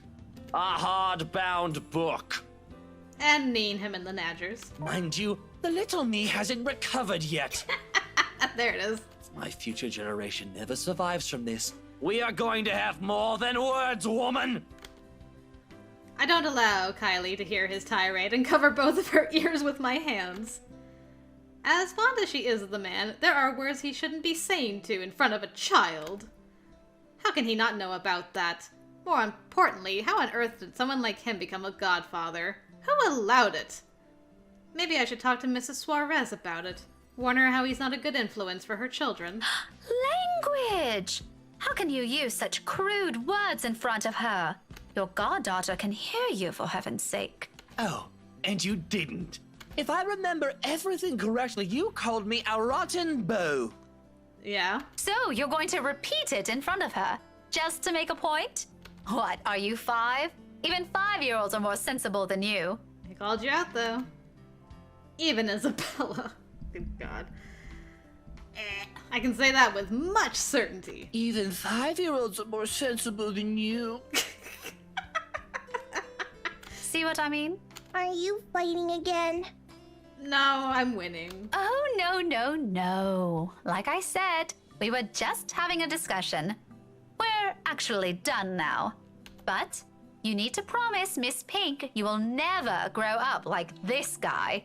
Speaker 3: A hard-bound book.
Speaker 1: And kneeing him in the nadgers.
Speaker 3: Mind you, the little me hasn't recovered yet.
Speaker 1: There it is.
Speaker 3: My future generation never survives from this. We are going to have more than words, woman!
Speaker 1: I don't allow Kylie to hear his tirade and cover both of her ears with my hands. As fond as she is of the man, there are words he shouldn't be saying to in front of a child. How can he not know about that? More importantly, how on earth did someone like him become a godfather? Who allowed it? Maybe I should talk to Mrs. Suarez about it. Warn her how he's not a good influence for her children.
Speaker 12: Language! How can you use such crude words in front of her? Your goddaughter can hear you, for heaven's sake.
Speaker 3: Oh, and you didn't. If I remember everything correctly, you called me a rotten beau.
Speaker 1: Yeah?
Speaker 12: So you're going to repeat it in front of her, just to make a point? What, are you 5? Even 5-year-olds are more sensible than you.
Speaker 1: I called you out, though. Even Isabella. Good God. I can say that with much certainty.
Speaker 3: Even 5-year-olds are more sensible than you.
Speaker 12: See what I mean?
Speaker 13: Are you fighting again?
Speaker 1: No, I'm winning.
Speaker 12: Oh, no, no, no. Like I said, we were just having a discussion. We're actually done now. But you need to promise Miss Pink you will never grow up like this guy.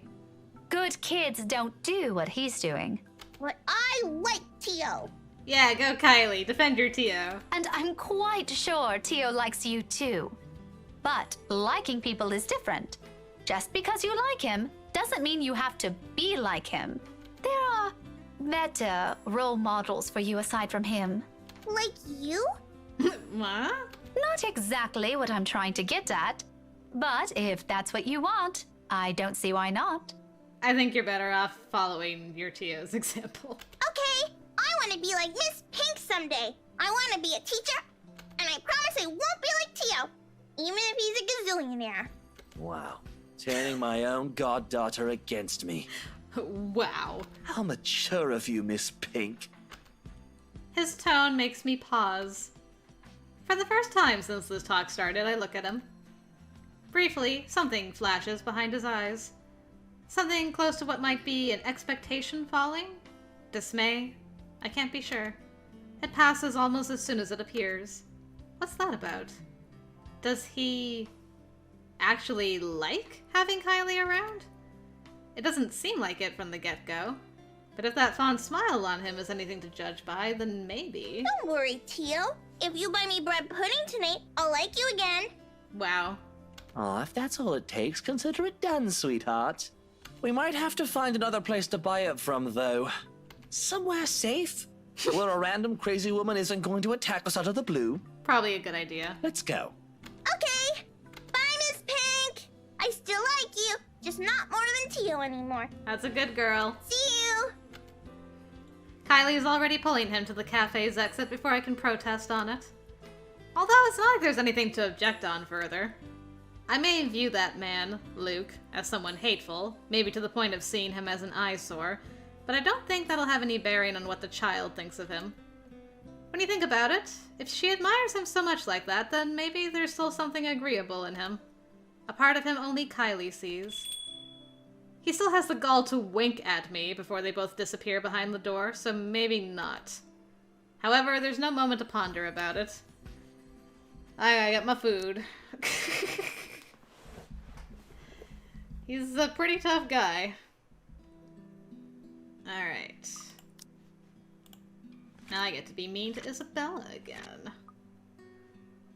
Speaker 12: Good kids don't do what he's doing.
Speaker 13: But I like Tio.
Speaker 1: Yeah, go Kylie. Defend your Tio.
Speaker 12: And I'm quite sure Tio likes you too. But liking people is different. Just because you like him doesn't mean you have to be like him. There are better role models for you aside from him.
Speaker 13: Like you?
Speaker 1: What?
Speaker 12: Not exactly what I'm trying to get at. But if that's what you want, I don't see why not.
Speaker 1: I think you're better off following your Tio's example.
Speaker 13: Okay, I want to be like Miss Pink someday. I want to be a teacher, and I promise I won't be like Tio, even if he's a gazillionaire.
Speaker 3: Wow. Turning my own goddaughter against me.
Speaker 1: Wow.
Speaker 14: How mature of you, Miss Pink.
Speaker 1: His tone makes me pause. For the first time since this talk started, I look at him. Briefly, something flashes behind his eyes. Something close to what might be an expectation falling? Dismay? I can't be sure. It passes almost as soon as it appears. What's that about? Does he actually like having Kylie around? It doesn't seem like it from the get-go. But if that fond smile on him is anything to judge by, then maybe...
Speaker 13: Don't worry, Tio. If you buy me bread pudding tonight, I'll like you again.
Speaker 1: Wow.
Speaker 14: Aw, if that's all it takes, consider it done, sweetheart. We might have to find another place to buy it from, though. Somewhere safe, where a random crazy woman isn't going to attack us out of the blue.
Speaker 1: Probably a good idea.
Speaker 14: Let's go.
Speaker 13: Okay. Bye, Miss Pink. I still like you, just not more than Tio anymore.
Speaker 1: That's a good girl.
Speaker 13: See you.
Speaker 1: Kylie is already pulling him to the cafe's exit before I can protest on it. Although it's not like there's anything to object on further. I may view that man, Luke, as someone hateful, maybe to the point of seeing him as an eyesore, but I don't think that'll have any bearing on what the child thinks of him. When you think about it, if she admires him so much like that, then maybe there's still something agreeable in him. A part of him only Kylie sees. He still has the gall to wink at me before they both disappear behind the door, so maybe not. However, there's no moment to ponder about it. I got my food. He's a pretty tough guy. Alright. Now I get to be mean to Isabella again.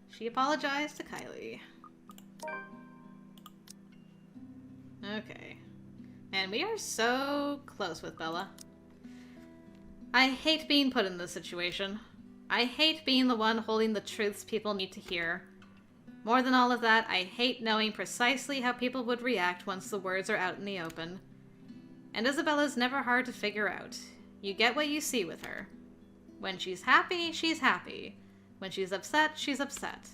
Speaker 1: She apologized to Kylie. Okay. And we are so close with Bella. I hate being put in this situation. I hate being the one holding the truths people need to hear. More than all of that, I hate knowing precisely how people would react once the words are out in the open. And Isabella's never hard to figure out. You get what you see with her. When she's happy, she's happy. When she's upset, she's upset.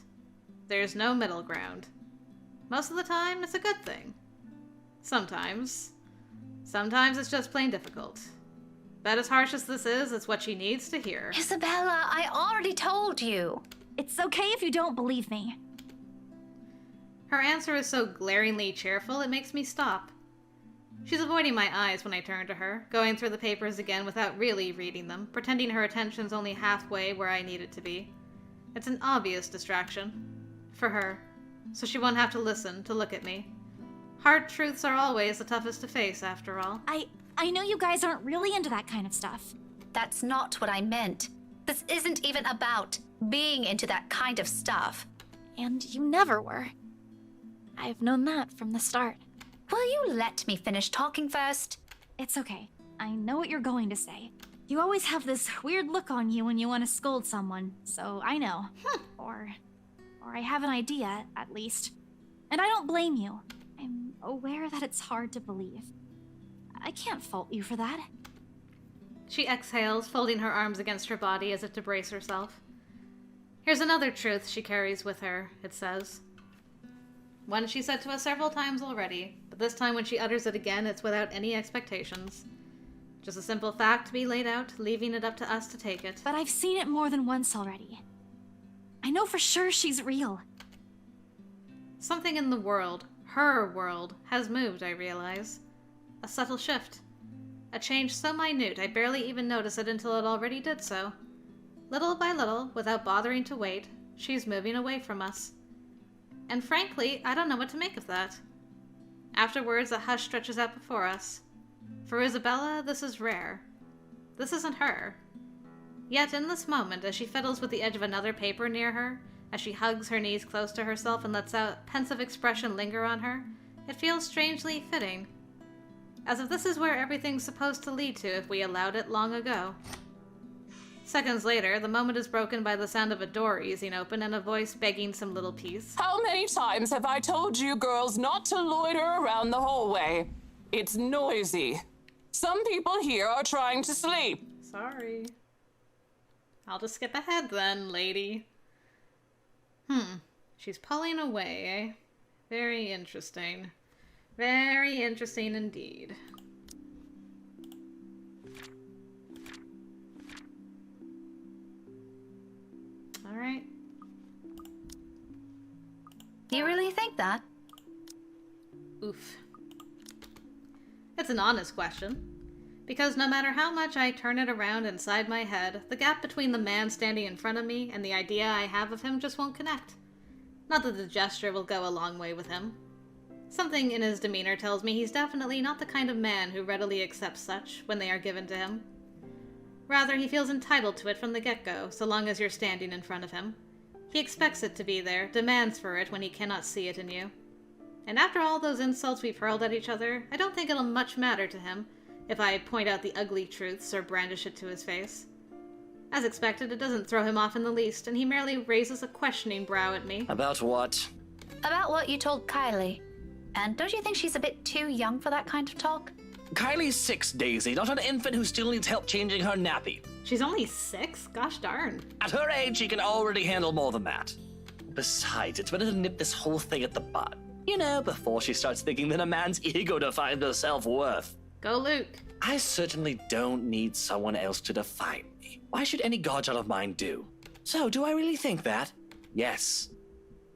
Speaker 1: There's no middle ground. Most of the time, it's a good thing. Sometimes it's just plain difficult. But as harsh as this is, it's what she needs to hear.
Speaker 12: Isabella, I already told you.
Speaker 4: It's okay if you don't believe me.
Speaker 1: Her answer is so glaringly cheerful, it makes me stop. She's avoiding my eyes when I turn to her, going through the papers again without really reading them, pretending her attention's only halfway where I need it to be. It's an obvious distraction. For her. So she won't have to listen, to look at me. Hard truths are always the toughest to face, after all.
Speaker 4: I know you guys aren't really into that kind of stuff.
Speaker 12: That's not what I meant. This isn't even about being into that kind of stuff.
Speaker 4: And you never were. I've known that from the start.
Speaker 12: Will you let me finish talking first?
Speaker 4: It's okay. I know what you're going to say. You always have this weird look on you when you want to scold someone, so I know. Or I have an idea, at least. And I don't blame you. I'm aware that it's hard to believe. I can't fault you for that.
Speaker 1: She exhales, folding her arms against her body as if to brace herself. Here's another truth she carries with her, it says. One she said to us several times already, but this time when she utters it again, it's without any expectations. Just a simple fact to be laid out, leaving it up to us to take it.
Speaker 4: But I've seen it more than once already. I know for sure she's real.
Speaker 1: Something in the world, her world, has moved, I realize. A subtle shift. A change so minute I barely even notice it until it already did so. Little by little, without bothering to wait, she's moving away from us. And frankly, I don't know what to make of that. Afterwards, a hush stretches out before us. For Isabella, this is rare. This isn't her. Yet in this moment, as she fiddles with the edge of another paper near her, as she hugs her knees close to herself and lets a pensive expression linger on her, it feels strangely fitting. As if this is where everything's supposed to lead to if we allowed it long ago. Seconds later, the moment is broken by the sound of a door easing open and a voice begging some little peace.
Speaker 15: How many times have I told you girls not to loiter around the hallway? It's noisy. Some people here are trying to sleep.
Speaker 1: Sorry. I'll just skip ahead then, lady. She's pulling away, eh? Very interesting. Very interesting indeed.
Speaker 12: You really think that?
Speaker 1: Oof. It's an honest question. Because no matter how much I turn it around inside my head, the gap between the man standing in front of me and the idea I have of him just won't connect. Not that the gesture will go a long way with him. Something in his demeanor tells me he's definitely not the kind of man who readily accepts such when they are given to him. Rather, he feels entitled to it from the get-go, so long as you're standing in front of him. He expects it to be there, demands for it when he cannot see it in you. And after all those insults we've hurled at each other, I don't think it'll much matter to him if I point out the ugly truths or brandish it to his face. As expected, it doesn't throw him off in the least, and he merely raises a questioning brow at me.
Speaker 14: About what?
Speaker 12: About what you told Kylie. And don't you think she's a bit too young for that kind of talk?
Speaker 14: Kylie's 6, Daisy, not an infant who still needs help changing her nappy.
Speaker 1: She's only 6? Gosh darn.
Speaker 14: At her age, she can already handle more than that. Besides, it's better to nip this whole thing at the bud. You know, before she starts thinking that a man's ego defines her self-worth.
Speaker 1: Go Luke.
Speaker 14: I certainly don't need someone else to define me. Why should any godchild of mine do? So, do I really think that? Yes.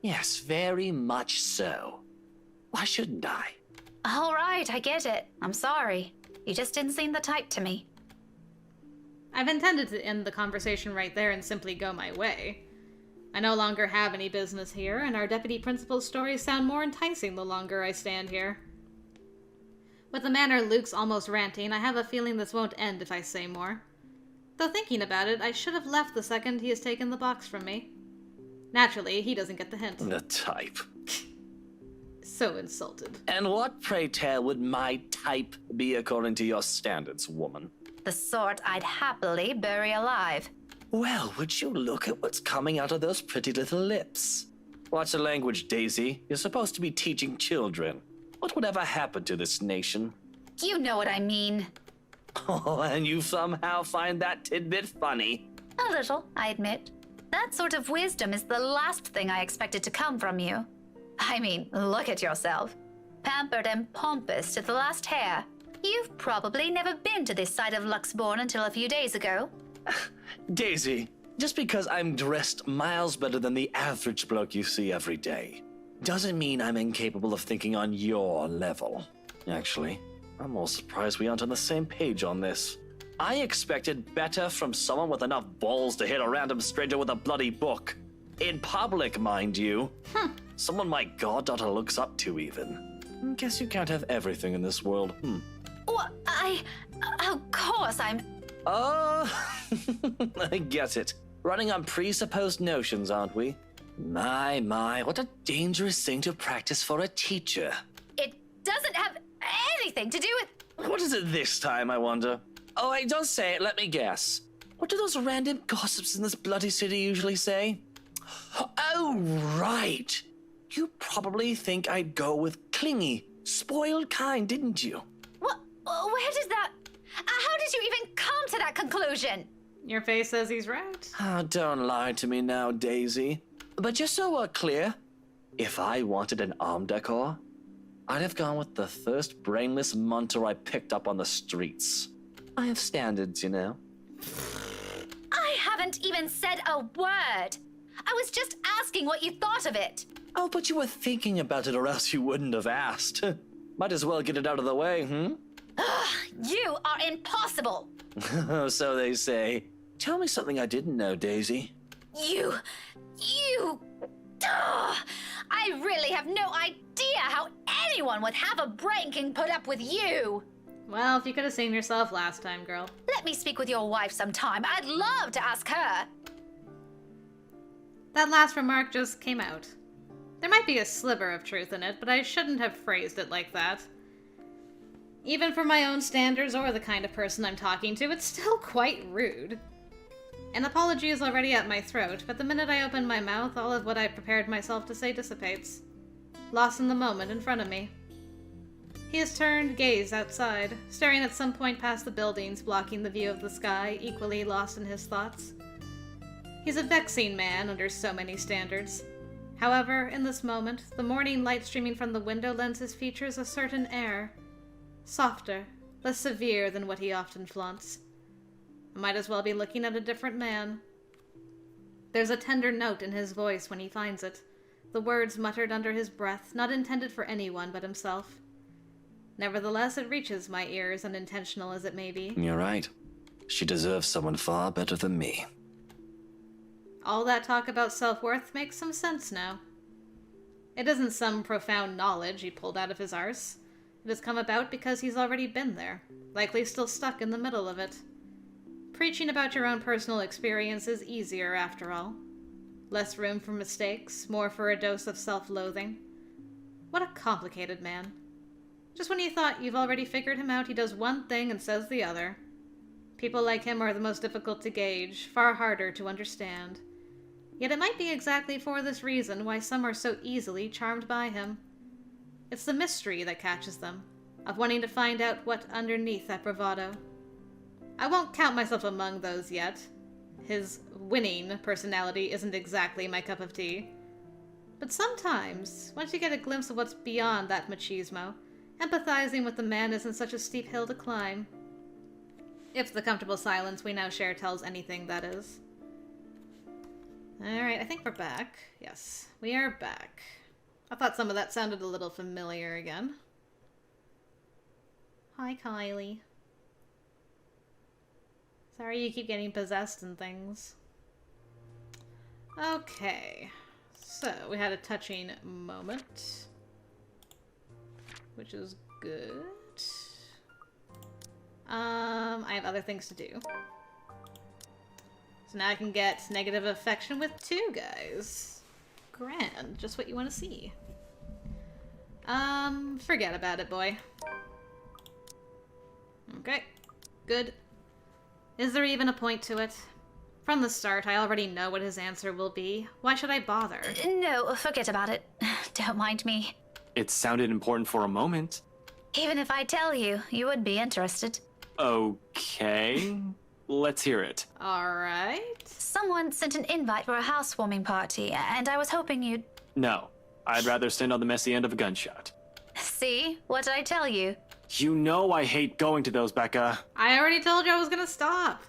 Speaker 14: Yes, very much so. Why shouldn't I?
Speaker 12: All right, I get it. I'm sorry. You just didn't seem the type to me.
Speaker 1: I've intended to end the conversation right there and simply go my way. I no longer have any business here, and our deputy principal's stories sound more enticing the longer I stand here. With the manner Luke's almost ranting, I have a feeling this won't end if I say more. Though thinking about it, I should have left the second he has taken the box from me. Naturally, he doesn't get the hint.
Speaker 14: The type.
Speaker 1: So insulted.
Speaker 14: And what, pray tell, would my type be according to your standards, woman?
Speaker 12: The sort I'd happily bury alive.
Speaker 14: Well, would you look at what's coming out of those pretty little lips? Watch the language, Daisy. You're supposed to be teaching children. What would ever happen to this nation?
Speaker 12: You know what I mean.
Speaker 14: Oh, and you somehow find that tidbit funny.
Speaker 12: A little, I admit. That sort of wisdom is the last thing I expected to come from you. I mean, look at yourself. Pampered and pompous to the last hair. You've probably never been to this side of Luxbourne until a few days ago.
Speaker 14: Daisy, just because I'm dressed miles better than the average bloke you see every day, doesn't mean I'm incapable of thinking on your level. Actually, I'm more surprised we aren't on the same page on this. I expected better from someone with enough balls to hit a random stranger with a bloody book. In public, mind you. Someone my goddaughter looks up to, even. Guess you can't have everything in this world,
Speaker 12: What? Of course I'm...
Speaker 14: Oh, I get it. Running on presupposed notions, aren't we? My, what a dangerous thing to practice for a teacher.
Speaker 12: It doesn't have anything to do with...
Speaker 14: What is it this time, I wonder? Oh, wait, don't say it, let me guess. What do those random gossips in this bloody city usually say? Oh, right. You probably think I'd go with clingy, spoiled kind, didn't you?
Speaker 12: What? Where does that... how did you even come to that conclusion?
Speaker 1: Your face says he's right.
Speaker 14: Oh, don't lie to me now, Daisy. But just so we're clear, if I wanted an arm decor, I'd have gone with the first brainless munter I picked up on the streets. I have standards, you know.
Speaker 12: I haven't even said a word. I was just asking what you thought of it.
Speaker 14: Oh, but you were thinking about it or else you wouldn't have asked. Might as well get it out of the way,
Speaker 12: You are impossible.
Speaker 14: So they say. Tell me something I didn't know, Daisy.
Speaker 12: You... I really have no idea how anyone with half a brain can put up with you.
Speaker 1: Well, if you could have seen yourself last time, girl.
Speaker 12: Let me speak with your wife sometime. I'd love to ask her.
Speaker 1: That last remark just came out. There might be a sliver of truth in it, but I shouldn't have phrased it like that. Even for my own standards or the kind of person I'm talking to, it's still quite rude. An apology is already at my throat, but the minute I open my mouth, all of what I prepared myself to say dissipates. Lost in the moment in front of me. He has turned gaze outside, staring at some point past the buildings, blocking the view of the sky, equally lost in his thoughts. He's a vexing man under so many standards. However, in this moment, the morning light streaming from the window lends his features a certain air. Softer, less severe than what he often flaunts. I might as well be looking at a different man. There's a tender note in his voice when he finds it, the words muttered under his breath, not intended for anyone but himself. Nevertheless, it reaches my ears, unintentional as it may be.
Speaker 3: You're right. She deserves someone far better than me.
Speaker 1: All that talk about self-worth makes some sense now. It isn't some profound knowledge he pulled out of his arse. It has come about because he's already been there, likely still stuck in the middle of it. Preaching about your own personal experience is easier, after all. Less room for mistakes, more for a dose of self-loathing. What a complicated man. Just when you thought you've already figured him out, he does one thing and says the other. People like him are the most difficult to gauge, far harder to understand. Yet it might be exactly for this reason why some are so easily charmed by him. It's the mystery that catches them, of wanting to find out what underneath that bravado. I won't count myself among those yet. His winning personality isn't exactly my cup of tea. But sometimes, once you get a glimpse of what's beyond that machismo, empathizing with the man isn't such a steep hill to climb. If the comfortable silence we now share tells anything, that is. Alright, I think we're back. Yes, we are back. I thought some of that sounded a little familiar again. Hi, Kylie. Sorry you keep getting possessed and things. Okay, so we had a touching moment, which is good. I have other things to do. So now I can get negative affection with 2 guys. Grand, just what you want to see. Forget about it, boy. Okay, good. Is there even a point to it? From the start, I already know what his answer will be. Why should I bother?
Speaker 12: No, forget about it. Don't mind me.
Speaker 10: It sounded important for a moment.
Speaker 12: Even if I tell you, you would be interested.
Speaker 10: Okay. Let's hear it.
Speaker 1: Alright.
Speaker 12: Someone sent an invite for a housewarming party, and I was hoping you'd...
Speaker 10: No. I'd rather stand on the messy end of a gunshot.
Speaker 12: See? What did I tell you?
Speaker 10: You know I hate going to those, Becca.
Speaker 1: I already told you I was gonna stop.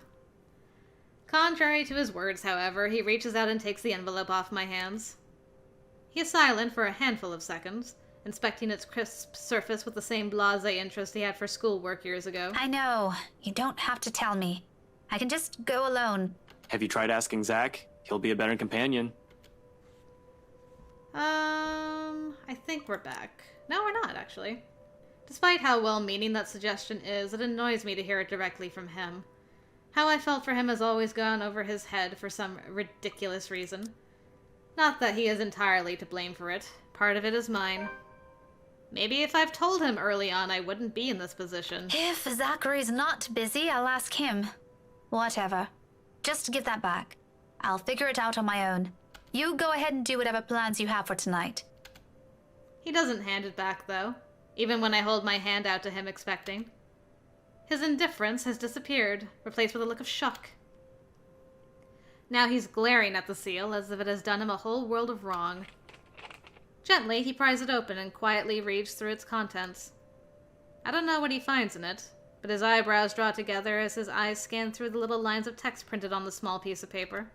Speaker 1: Contrary to his words, however, he reaches out and takes the envelope off my hands. He is silent for a handful of seconds, inspecting its crisp surface with the same blasé interest he had for schoolwork years ago.
Speaker 12: I know. You don't have to tell me. I can just go alone.
Speaker 10: Have you tried asking Zach? He'll be a better companion.
Speaker 1: I think we're back. No, we're not, actually. Despite how well-meaning that suggestion is, it annoys me to hear it directly from him. How I felt for him has always gone over his head for some ridiculous reason. Not that he is entirely to blame for it. Part of it is mine. Maybe if I've told him early on, I wouldn't be in this position.
Speaker 12: If Zachary's not busy, I'll ask him. Whatever. Just give that back. I'll figure it out on my own. You go ahead and do whatever plans you have for tonight.
Speaker 1: He doesn't hand it back, though, even when I hold my hand out to him expecting. His indifference has disappeared, replaced with a look of shock. Now he's glaring at the seal as if it has done him a whole world of wrong. Gently, he pries it open and quietly reads through its contents. I don't know what he finds in it, but his eyebrows draw together as his eyes scan through the little lines of text printed on the small piece of paper.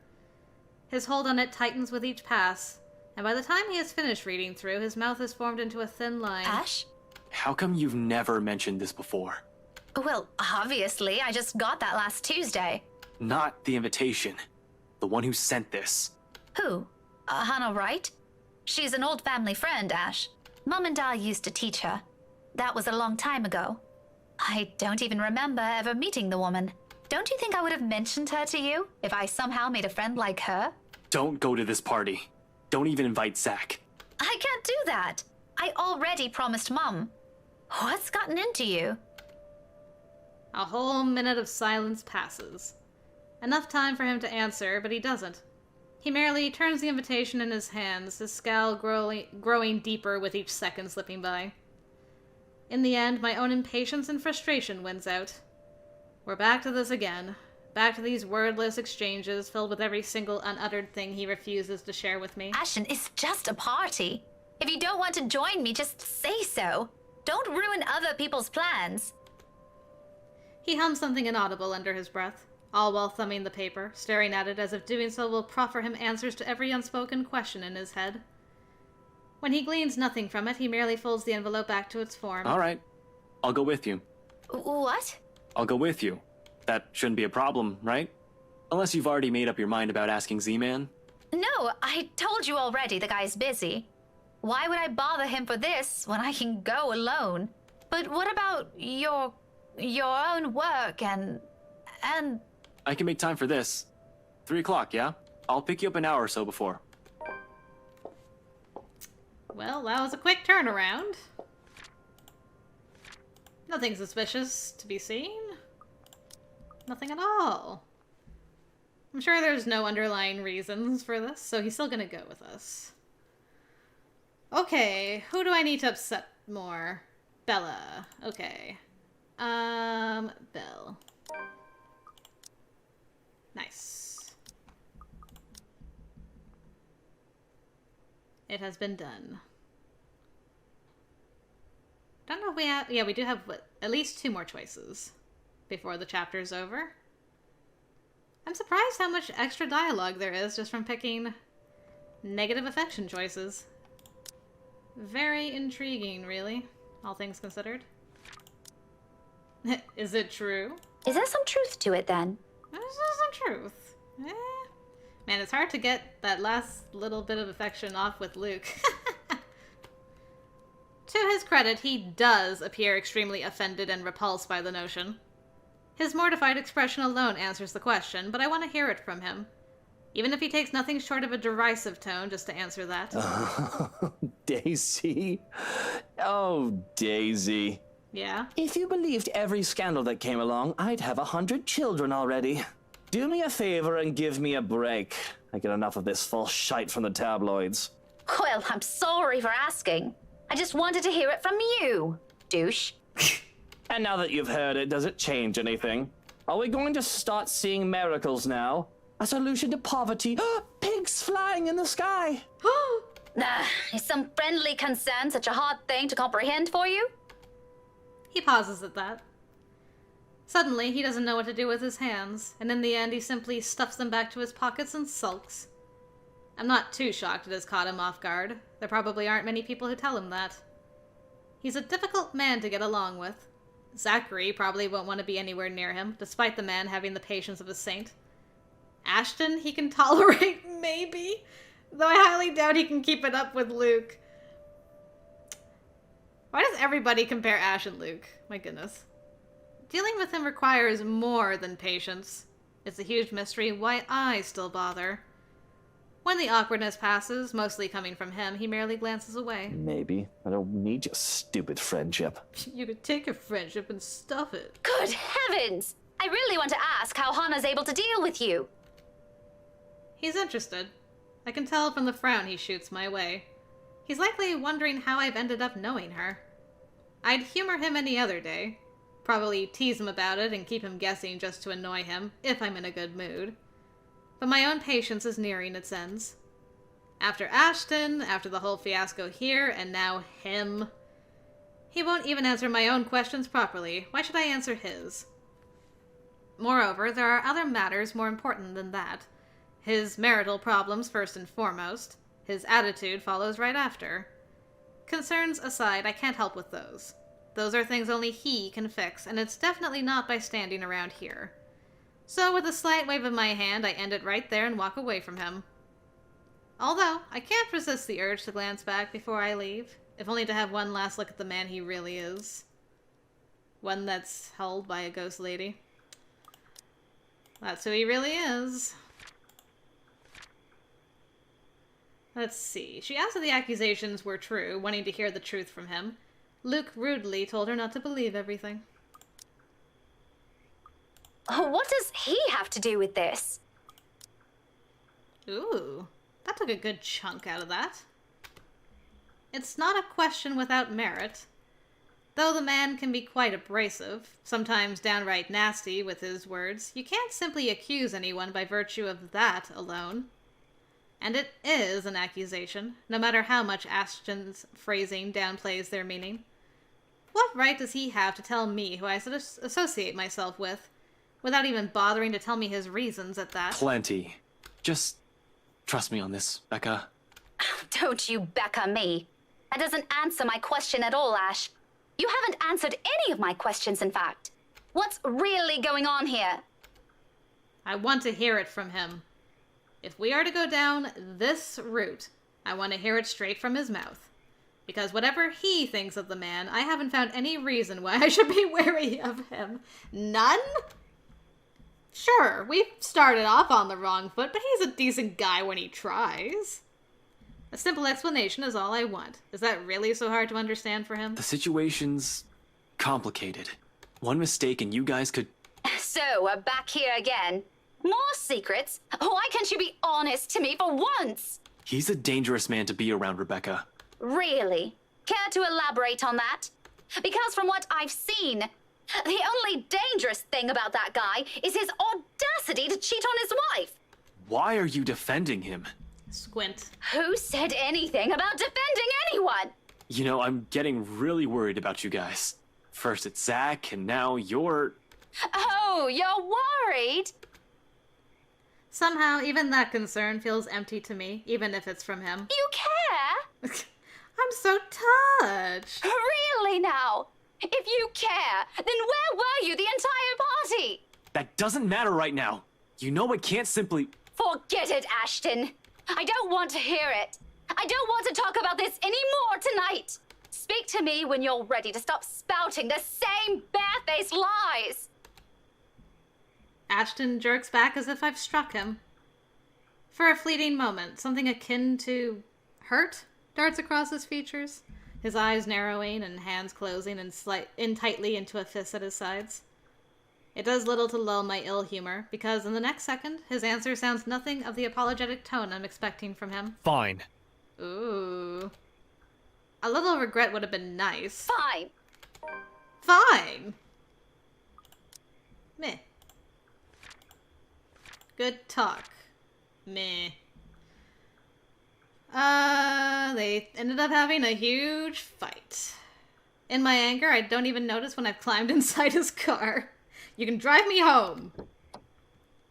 Speaker 1: His hold on it tightens with each pass, and by the time he has finished reading through, his mouth is formed into a thin line.
Speaker 12: Ash?
Speaker 10: How come you've never mentioned this before?
Speaker 12: Well, obviously, I just got that last Tuesday.
Speaker 10: Not the invitation. The one who sent this.
Speaker 12: Who? Hannah Wright? She's an old family friend, Ash. Mum and Dad used to teach her. That was a long time ago. I don't even remember ever meeting the woman. Don't you think I would have mentioned her to you if I somehow made a friend like her?
Speaker 10: Don't go to this party. Don't even invite Zach.
Speaker 12: I can't do that. I already promised Mum. What's gotten into you?
Speaker 1: A whole minute of silence passes. Enough time for him to answer, but he doesn't. He merely turns the invitation in his hands, his scowl growing deeper with each second slipping by. In the end, my own impatience and frustration wins out. We're back to this again. Back to these wordless exchanges filled with every single unuttered thing he refuses to share with me.
Speaker 12: Ashton, it's just a party. If you don't want to join me, just say so. Don't ruin other people's plans.
Speaker 1: He hums something inaudible under his breath, all while thumbing the paper, staring at it as if doing so will proffer him answers to every unspoken question in his head. When he gleans nothing from it, he merely folds the envelope back to its form.
Speaker 10: All right. I'll go with you.
Speaker 12: What?
Speaker 10: I'll go with you. That shouldn't be a problem, right? Unless you've already made up your mind about asking Z-Man.
Speaker 12: No, I told you already the guy's busy. Why would I bother him for this when I can go alone? But what about your own work and...
Speaker 10: I can make time for this. 3 o'clock, yeah? I'll pick you up an hour or so before.
Speaker 1: Well, that was a quick turnaround. Nothing suspicious to be seen. Nothing at all. I'm sure there's no underlying reasons for this, so he's still gonna go with us. Okay, who do I need to upset more? Bella. Okay. Belle. Nice. It has been done. Don't know if we have... Yeah, we do have at least 2 more choices before the chapter's over. I'm surprised how much extra dialogue there is just from picking negative affection choices. Very intriguing, really, all things considered. Is it true?
Speaker 12: Is there some truth to it, then?
Speaker 1: There's some truth. Man, it's hard to get that last little bit of affection off with Luke. To his credit, he does appear extremely offended and repulsed by the notion. His mortified expression alone answers the question, but I want to hear it from him. Even if he takes nothing short of a derisive tone just to answer that.
Speaker 3: Daisy? Oh, Daisy.
Speaker 1: Yeah?
Speaker 3: If you believed every scandal that came along, I'd have 100 children already. Do me a favor and give me a break. I get enough of this false shite from the tabloids.
Speaker 12: Well, I'm sorry for asking. I just wanted to hear it from you, douche.
Speaker 3: And now that you've heard it, does it change anything? Are we going to start seeing miracles now? A solution to poverty? Pigs flying in the sky!
Speaker 12: Is some friendly concern such a hard thing to comprehend for you?
Speaker 1: He pauses at that. Suddenly, he doesn't know what to do with his hands, and in the end, he simply stuffs them back to his pockets and sulks. I'm not too shocked it has caught him off guard. There probably aren't many people who tell him that. He's a difficult man to get along with. Zachary probably won't want to be anywhere near him, despite the man having the patience of a saint. Ashton, he can tolerate, maybe, though I highly doubt he can keep it up with Luke. Why does everybody compare Ash and Luke? My goodness. Dealing with him requires more than patience. It's a huge mystery why I still bother. When the awkwardness passes, mostly coming from him, he merely glances away.
Speaker 3: Maybe. I don't need your stupid friendship.
Speaker 1: You could take your friendship and stuff it.
Speaker 12: Good heavens! I really want to ask how Hana's able to deal with you.
Speaker 1: He's interested. I can tell from the frown he shoots my way. He's likely wondering how I've ended up knowing her. I'd humor him any other day. Probably tease him about it and keep him guessing just to annoy him, if I'm in a good mood. But my own patience is nearing its ends. After Ashton, after the whole fiasco here, and now him. He won't even answer my own questions properly. Why should I answer his? Moreover, there are other matters more important than that. His marital problems first and foremost. His attitude follows right after. Concerns aside, I can't help with those. Those are things only he can fix, and it's definitely not by standing around here. So with a slight wave of my hand, I end it right there and walk away from him. Although, I can't resist the urge to glance back before I leave, if only to have one last look at the man he really is. One that's held by a ghost lady. That's who he really is. Let's see. She asked if the accusations were true, wanting to hear the truth from him. Luke rudely told her not to believe everything.
Speaker 12: What does he have to do with this?
Speaker 1: Ooh, that took a good chunk out of that. It's not a question without merit. Though the man can be quite abrasive, sometimes downright nasty with his words, you can't simply accuse anyone by virtue of that alone. And it is an accusation, no matter how much Ashton's phrasing downplays their meaning. What right does he have to tell me who I should associate myself with, without even bothering to tell me his reasons at that?
Speaker 10: Plenty. Just trust me on this, Becca.
Speaker 12: Don't you Becca me. That doesn't answer my question at all, Ash. You haven't answered any of my questions, in fact. What's really going on here?
Speaker 1: I want to hear it from him. If we are to go down this route, I want to hear it straight from his mouth. Because whatever he thinks of the man, I haven't found any reason why I should be wary of him. None? Sure, we started off on the wrong foot, but he's a decent guy when he tries. A simple explanation is all I want. Is that really so hard to understand for him?
Speaker 10: The situation's complicated. One mistake and you guys could...
Speaker 12: So, we're back here again. More secrets? Why can't you be honest to me for once?
Speaker 10: He's a dangerous man to be around, Rebecca.
Speaker 12: Really? Care to elaborate on that? Because from what I've seen, the only dangerous thing about that guy is his audacity to cheat on his wife.
Speaker 10: Why are you defending him?
Speaker 1: Squint.
Speaker 12: Who said anything about defending anyone?
Speaker 10: You know, I'm getting really worried about you guys. First it's Zach, and now you're...
Speaker 12: Oh, you're worried?
Speaker 1: Somehow, even that concern feels empty to me, even if it's from him.
Speaker 12: You care?
Speaker 1: I'm so touched.
Speaker 12: Really now? If you care, then where were you the entire party?
Speaker 10: That doesn't matter right now. You know I can't simply...
Speaker 12: Forget it, Ashton. I don't want to hear it. I don't want to talk about this anymore tonight. Speak to me when you're ready to stop spouting the same barefaced lies.
Speaker 1: Ashton jerks back as if I've struck him. For a fleeting moment, something akin to hurt darts across his features, his eyes narrowing and hands closing in tightly into a fist at his sides. It does little to lull my ill humor, because in the next second, his answer sounds nothing of the apologetic tone I'm expecting from him.
Speaker 10: Fine.
Speaker 1: Ooh. A little regret would have been nice.
Speaker 12: Fine.
Speaker 1: Fine. Meh. Good talk. Meh. They ended up having a huge fight. In my anger, I don't even notice when I've climbed inside his car. You can drive me home.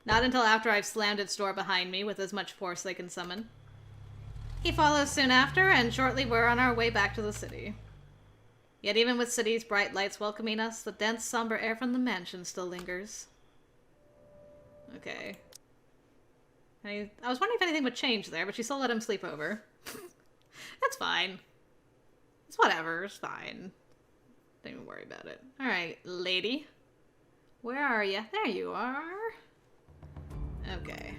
Speaker 1: Not until after I've slammed its door behind me with as much force they can summon. He follows soon after, and shortly we're on our way back to the city. Yet even with city's bright lights welcoming us, the dense, somber air from the mansion still lingers. Okay. I was wondering if anything would change there, but she still let him sleep over. That's fine. It's whatever, it's fine. Don't even worry about it. Alright, lady. Where are you? There you are. Okay.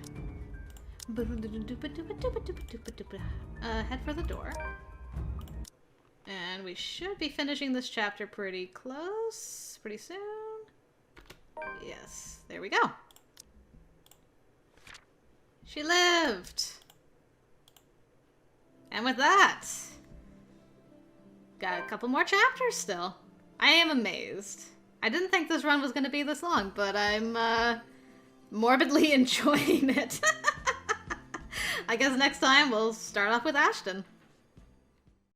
Speaker 1: Head for the door. And we should be finishing this chapter pretty close. Pretty soon. Yes, there we go. She lived! And with that, got a couple more chapters still. I am amazed. I didn't think this run was going to be this long, but I'm morbidly enjoying it. I guess next time we'll start off with Ashton.